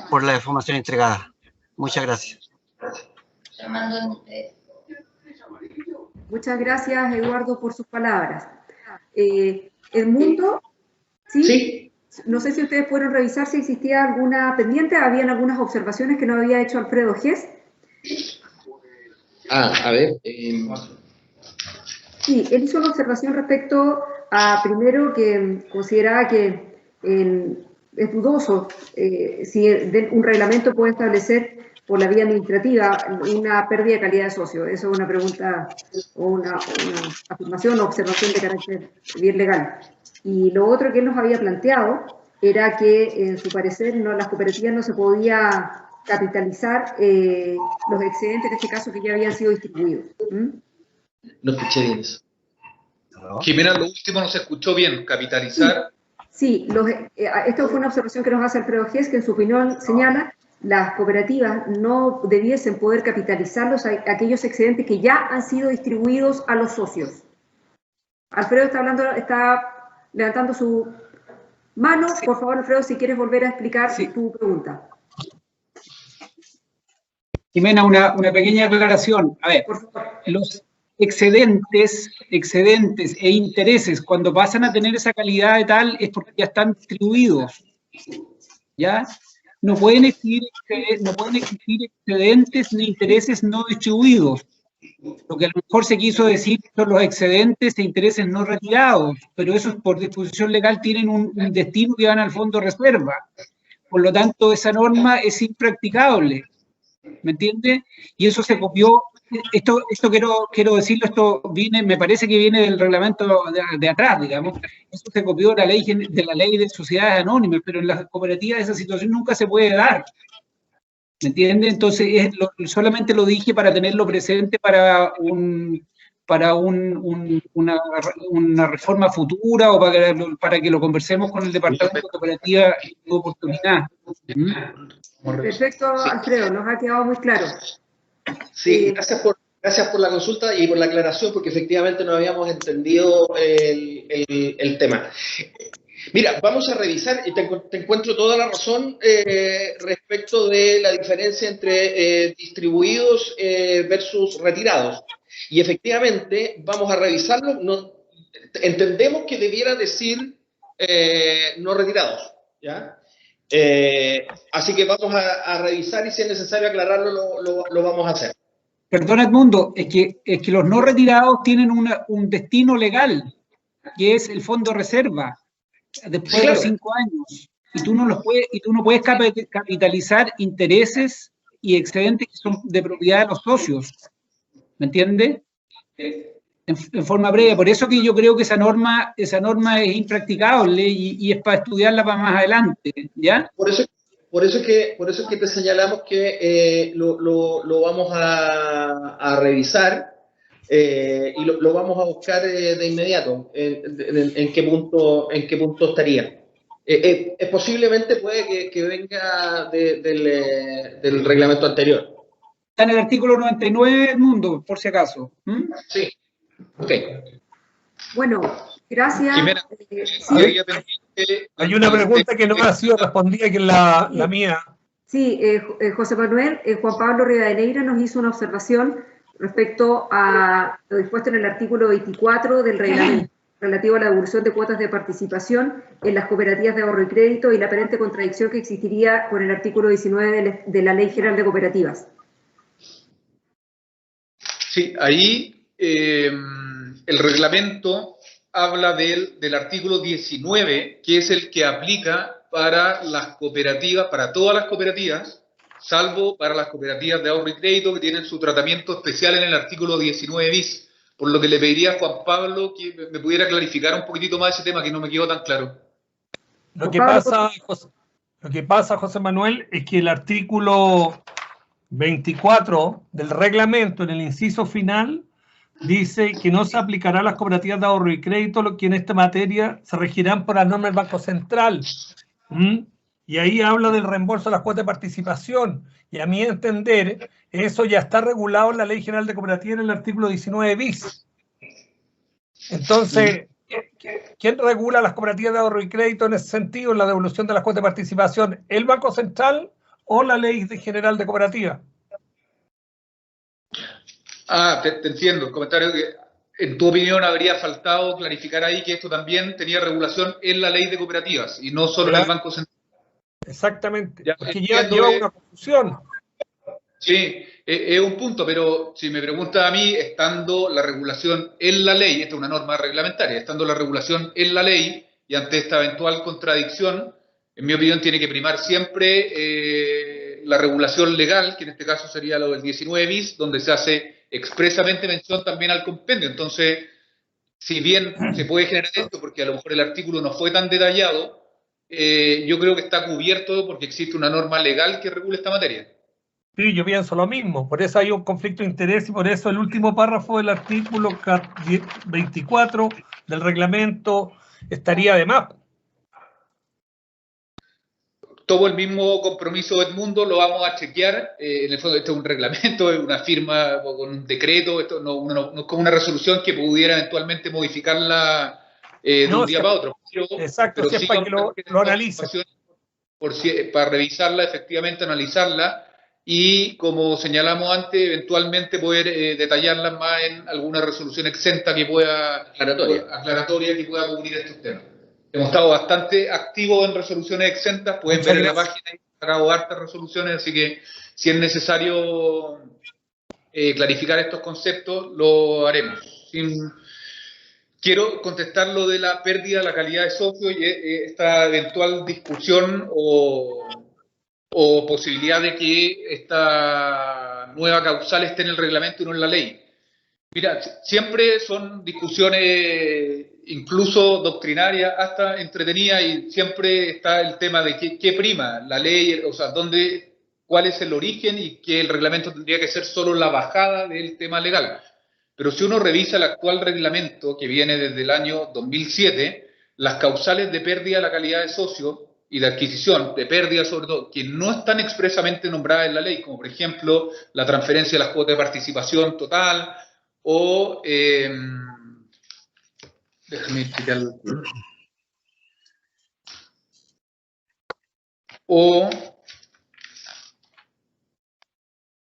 por la información entregada. Muchas gracias. Muchas gracias, Eduardo, por sus palabras. Edmundo, ¿sí? Sí. No sé si ustedes pudieron revisar si existía alguna pendiente. Habían algunas observaciones que no había hecho Alfredo Gess. A ver. Sí, él hizo una observación respecto a, primero, que consideraba que es dudoso si un reglamento puede establecer por la vía administrativa una pérdida de calidad de socio. Eso es una pregunta o una afirmación o observación de carácter bien legal. Y lo otro que él nos había planteado era que, en su parecer, las cooperativas no se podía capitalizar los excedentes, en este caso, que ya habían sido distribuidos. No escuché bien eso. Jimena, lo último no se escuchó bien. Capitalizar. Sí, esto fue una observación que nos hace Alfredo Gess, que en su opinión señala las cooperativas no debiesen poder capitalizar aquellos excedentes que ya han sido distribuidos a los socios. Alfredo está levantando su mano. Por favor, Alfredo, si quieres volver a explicar tu pregunta. Jimena, una pequeña aclaración. A ver, los excedentes e intereses, cuando pasan a tener esa calidad de tal, es porque ya están distribuidos. ¿Ya? No pueden existir excedentes ni intereses no distribuidos. Lo que a lo mejor se quiso decir son los excedentes e intereses no retirados, pero esos por disposición legal tienen un destino que van al fondo de reserva. Por lo tanto, esa norma es impracticable. ¿Me entiende? Y eso se copió. Esto quiero decirlo, esto me parece que viene del reglamento de atrás, digamos. Eso se copió de la ley de sociedades anónimas, pero en las cooperativas esa situación nunca se puede dar. ¿Me entiende? Entonces, solamente lo dije para tenerlo presente para una reforma futura o para que lo conversemos con el Departamento de Cooperativa en tu oportunidad. Perfecto, Alfredo, nos ha quedado muy claro. Sí, gracias por la consulta y por la aclaración, porque efectivamente no habíamos entendido el tema. Mira, vamos a revisar, y te encuentro toda la razón respecto de la diferencia entre distribuidos versus retirados. Y efectivamente, vamos a revisarlo. Entendemos que debiera decir no retirados, ¿ya? Así que vamos a revisar, y si es necesario aclararlo, lo vamos a hacer. Perdón, Edmundo, es que los no retirados tienen un destino legal, que es el fondo reserva, después de los 5 años. Y tú no puedes capitalizar intereses y excedentes que son de propiedad de los socios. ¿Me entiende? En forma breve. Por eso que yo creo que esa norma es impracticable y es para estudiarla para más adelante, ¿ya? Por eso es que te señalamos que lo vamos a revisar y lo vamos a buscar de inmediato, en qué punto estaría. Posiblemente puede que venga del reglamento anterior. Está en el artículo 99, Edmundo, por si acaso. Sí, ok. Bueno, gracias. Jimena, Sí. Hay una pregunta que no ha sido respondida, que es la mía. Sí, José Manuel, Juan Pablo Rivadeneira nos hizo una observación respecto a lo dispuesto en el artículo 24 del reglamento relativo a la devolución de cuotas de participación en las cooperativas de ahorro y crédito y la aparente contradicción que existiría con el artículo 19 de la Ley General de Cooperativas. Sí, ahí el reglamento habla del artículo 19, que es el que aplica para las cooperativas, para todas las cooperativas, salvo para las cooperativas de ahorro y crédito que tienen su tratamiento especial en el artículo 19 bis. Por lo que le pediría a Juan Pablo que me pudiera clarificar un poquitito más ese tema que no me quedó tan claro. Lo que pasa, José Manuel, es que el artículo 24 del reglamento, en el inciso final, dice que no se aplicará a las cooperativas de ahorro y crédito, lo que en esta materia se regirán por las normas del Banco Central. Y ahí habla del reembolso de las cuotas de participación. Y a mi entender, eso ya está regulado en la Ley General de Cooperativas en el artículo 19 bis. Entonces, ¿quién regula las cooperativas de ahorro y crédito en ese sentido, en la devolución de las cuotas de participación? ¿El Banco Central o la Ley General de Cooperativas? Te entiendo. El comentario que, en tu opinión, habría faltado clarificar ahí que esto también tenía regulación en la Ley de Cooperativas y no solo en el Banco Central. Exactamente, Ya, porque lleva una confusión. Sí, es un punto, pero si me preguntas a mí, estando la regulación en la ley, esta es una norma reglamentaria, estando la regulación en la ley y ante esta eventual contradicción, en mi opinión tiene que primar siempre la regulación legal, que en este caso sería lo del 19 bis, donde se hace expresamente mención también al compendio. Entonces, si bien se puede generar esto, porque a lo mejor el artículo no fue tan detallado, yo creo que está cubierto porque existe una norma legal que regula esta materia. Sí, yo pienso lo mismo, por eso hay un conflicto de interés y por eso el último párrafo del artículo 24 del reglamento estaría de más. Todo el mismo compromiso, Edmundo, lo vamos a chequear. En el fondo, esto es un reglamento, es una firma con un decreto, esto no es como una resolución que pudiera eventualmente modificarla de un día para otro. Exacto, si es para que lo analice. Para revisarla, efectivamente analizarla y, como señalamos antes, eventualmente poder detallarla más en alguna resolución exenta que pueda, aclaratoria que pueda cubrir estos temas. Hemos estado bastante activos en resoluciones exentas, pueden ver en la página y sacado hartas resoluciones, así que si es necesario clarificar estos conceptos, lo haremos. Quiero contestar lo de la pérdida de la calidad de socio y esta eventual discusión o posibilidad de que esta nueva causal esté en el reglamento y no en la ley. Mira, siempre son discusiones incluso doctrinarias, hasta entretenidas, y siempre está el tema de qué prima, la ley, o sea, cuál es el origen y que el reglamento tendría que ser solo la bajada del tema legal. Pero si uno revisa el actual reglamento, que viene desde el año 2007, las causales de pérdida de la calidad de socio y de adquisición, de pérdida sobre todo, que no están expresamente nombradas en la ley, como por ejemplo la transferencia de las cuotas de participación total, o déjame explicarlo. O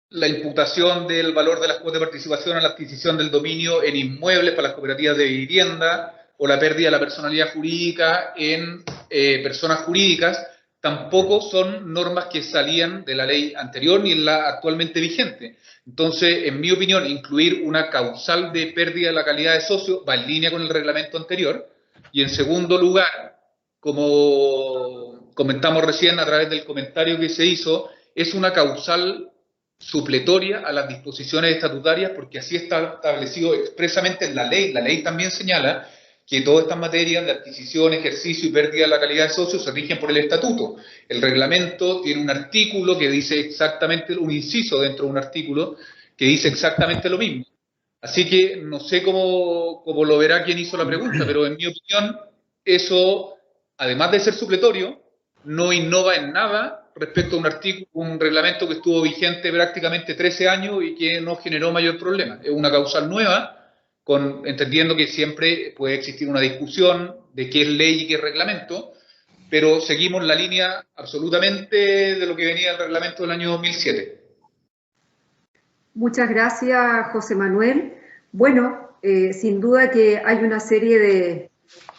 la imputación del valor de las cuotas de participación a la adquisición del dominio en inmuebles para las cooperativas de vivienda, o la pérdida de la personalidad jurídica en personas jurídicas, tampoco son normas que salían de la ley anterior ni en la actualmente vigente. Entonces, en mi opinión, incluir una causal de pérdida de la calidad de socio va en línea con el reglamento anterior. Y en segundo lugar, como comentamos recién a través del comentario que se hizo, es una causal supletoria a las disposiciones estatutarias, porque así está establecido expresamente en la ley. La ley también señala que todas estas materias de adquisición, ejercicio y pérdida de la calidad de socio se rigen por el estatuto. El reglamento tiene un artículo que dice exactamente, un inciso dentro de un artículo que dice exactamente lo mismo. Así que no sé cómo lo verá quien hizo la pregunta, pero en mi opinión, eso, además de ser supletorio, no innova en nada respecto a un reglamento que estuvo vigente prácticamente 13 años y que no generó mayor problema. Es una causal nueva, entendiendo que siempre puede existir una discusión de qué es ley y qué es reglamento, pero seguimos la línea absolutamente de lo que venía del reglamento del año 2007. Muchas gracias, José Manuel. Bueno, sin duda que hay una serie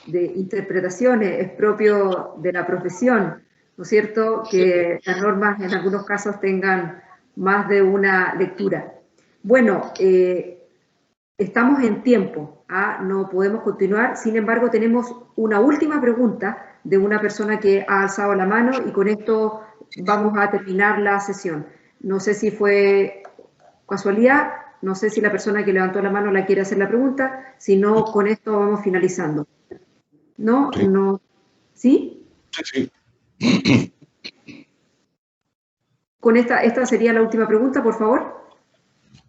de interpretaciones, es propio de la profesión, ¿no es cierto?, que las normas en algunos casos tengan más de una lectura. Bueno, estamos en tiempo, no podemos continuar, sin embargo tenemos una última pregunta de una persona que ha alzado la mano y con esto vamos a terminar la sesión. No sé si fue casualidad, no sé si la persona que levantó la mano la quiere hacer la pregunta, si no, con esto vamos finalizando. ¿No? Sí. No. ¿Sí? Sí. Con esta sería la última pregunta, por favor.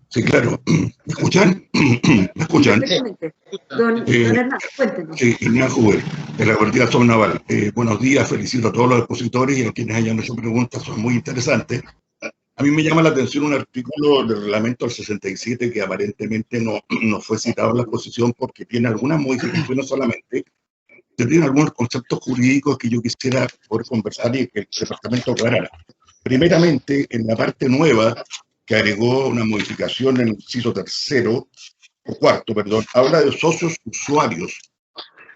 Sí, claro. ¿Me escuchan? ¿Me escuchan? Perfectamente. Don Hernán, cuéntenos. Sí, Hernán Juber, de la Cooperativa Somnaval. Buenos días, felicito a todos los expositores y a quienes hayan hecho preguntas, son muy interesantes. A mí me llama la atención un artículo del reglamento del 67 que aparentemente no fue citado en la exposición porque tiene algunas modificaciones solamente, que tiene algunos conceptos jurídicos que yo quisiera poder conversar y que el departamento aclarara. Primeramente, en la parte nueva, que agregó una modificación en el inciso cuarto, habla de socios usuarios.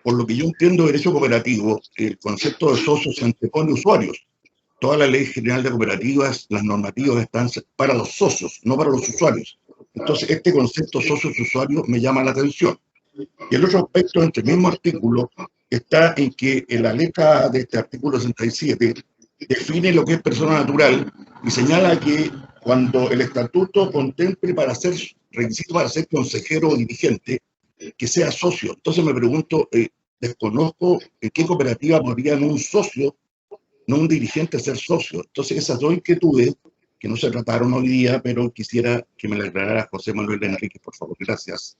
Por lo que yo entiendo de derecho cooperativo, el concepto de socios se antepone a usuarios. Toda la ley general de cooperativas, las normativas están para los socios, no para los usuarios. Entonces, este concepto socios-usuarios me llama la atención. Y el otro aspecto de este mismo artículo está en que en la letra de este artículo 67 define lo que es persona natural y señala que cuando el estatuto contemple para ser requisito para ser consejero o dirigente, que sea socio. Entonces me pregunto, desconozco en qué cooperativa podría un socio, no un dirigente, ser socio. Entonces esas dos inquietudes que no se trataron hoy día, pero quisiera que me las aclarara José Manuel Enrique, por favor. Gracias.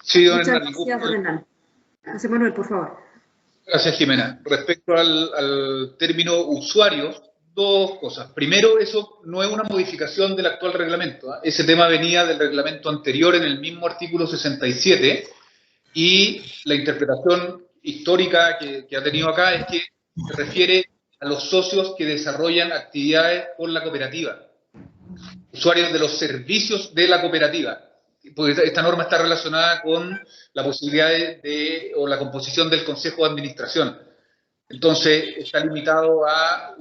Sí, don Muchas Hernán. gracias, don Hernán. José Manuel, por favor. Gracias, Jimena. Respecto al término usuario, dos cosas. Primero, eso no es una modificación del actual reglamento. Ese tema venía del reglamento anterior en el mismo artículo 67 y la interpretación histórica que ha tenido acá es que se refiere a los socios que desarrollan actividades con la cooperativa, usuarios de los servicios de la cooperativa. Porque esta norma está relacionada con la posibilidad o la composición del Consejo de Administración. Entonces, está limitado a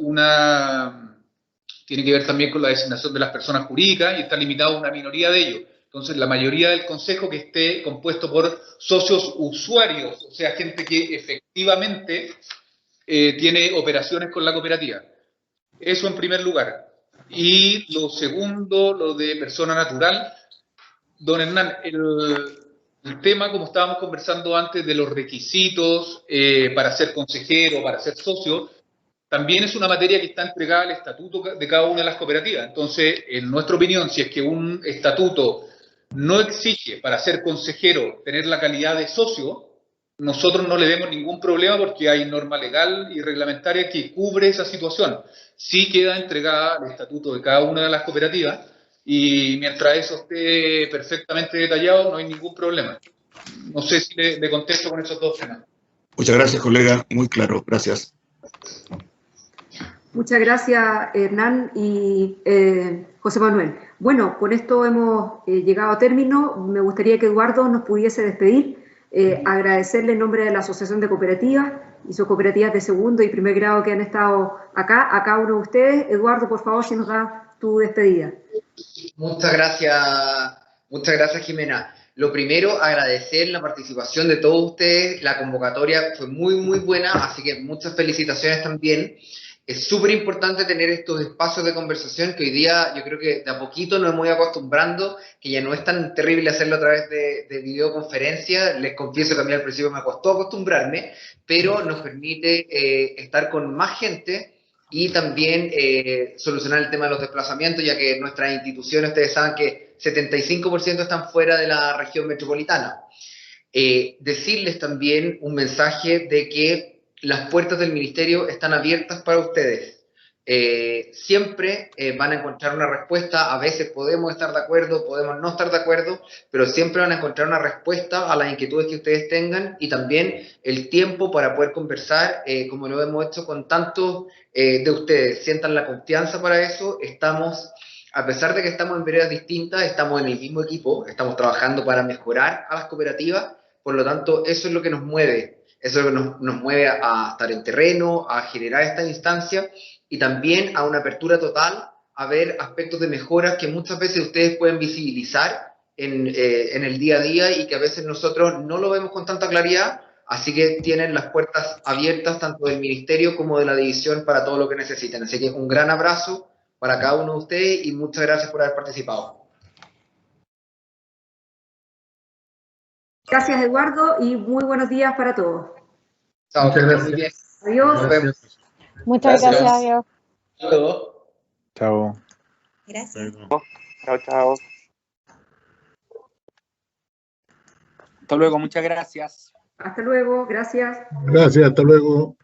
tiene que ver también con la designación de las personas jurídicas y está limitado a una minoría de ellos. Entonces, la mayoría del Consejo que esté compuesto por socios usuarios, o sea, gente que efectivamente tiene operaciones con la cooperativa. Eso en primer lugar. Y lo segundo, lo de persona natural. Don Hernán, el tema, como estábamos conversando antes, de los requisitos para ser consejero, para ser socio, también es una materia que está entregada al estatuto de cada una de las cooperativas. Entonces, en nuestra opinión, si es que un estatuto no exige para ser consejero tener la calidad de socio, nosotros no le vemos ningún problema porque hay norma legal y reglamentaria que cubre esa situación. Sí queda entregada al estatuto de cada una de las cooperativas y mientras eso esté perfectamente detallado no hay ningún problema. No sé si le contesto con esos dos temas. Muchas gracias, colega. Muy claro. Gracias. Muchas gracias, Hernán y José Manuel. Bueno, con esto hemos llegado a término. Me gustaría que Eduardo nos pudiese despedir, agradecerle en nombre de la Asociación de Cooperativas y sus cooperativas de segundo y primer grado que han estado acá, a cada uno de ustedes. Eduardo, por favor, si nos da tu despedida. Muchas gracias, Jimena. Lo primero, agradecer la participación de todos ustedes. La convocatoria fue muy, muy buena, así que muchas felicitaciones también. Es súper importante tener estos espacios de conversación que hoy día yo creo que de a poquito nos hemos ido acostumbrando, que ya no es tan terrible hacerlo a través de videoconferencia. Les confieso que a mí al principio me costó acostumbrarme, pero nos permite estar con más gente y también solucionar el tema de los desplazamientos, ya que nuestras instituciones, ustedes saben que 75% están fuera de la región metropolitana. Decirles también un mensaje de que las puertas del ministerio están abiertas para ustedes. Siempre van a encontrar una respuesta. A veces podemos estar de acuerdo, podemos no estar de acuerdo, pero siempre van a encontrar una respuesta a las inquietudes que ustedes tengan, y también el tiempo para poder conversar, como lo hemos hecho con tantos de ustedes. Sientan la confianza para eso. Estamos, a pesar de que estamos en veredas distintas, estamos en el mismo equipo, estamos trabajando para mejorar a las cooperativas. Por lo tanto, eso es lo que nos mueve. Eso es lo que nos mueve a estar en terreno, a generar esta instancia, y también a una apertura total a ver aspectos de mejoras que muchas veces ustedes pueden visibilizar en el día a día y que a veces nosotros no lo vemos con tanta claridad. Así que tienen las puertas abiertas tanto del ministerio como de la división para todo lo que necesiten. Así que un gran abrazo para cada uno de ustedes y muchas gracias por haber participado. Gracias, Eduardo, y muy buenos días para todos. Chao, Muchas que estén gracias. muy bien. Adiós. Nos vemos. Muchas gracias, adiós. Hasta luego. Chao. Gracias. Chao, chao. Hasta luego, muchas gracias. Hasta luego, gracias. Gracias, hasta luego.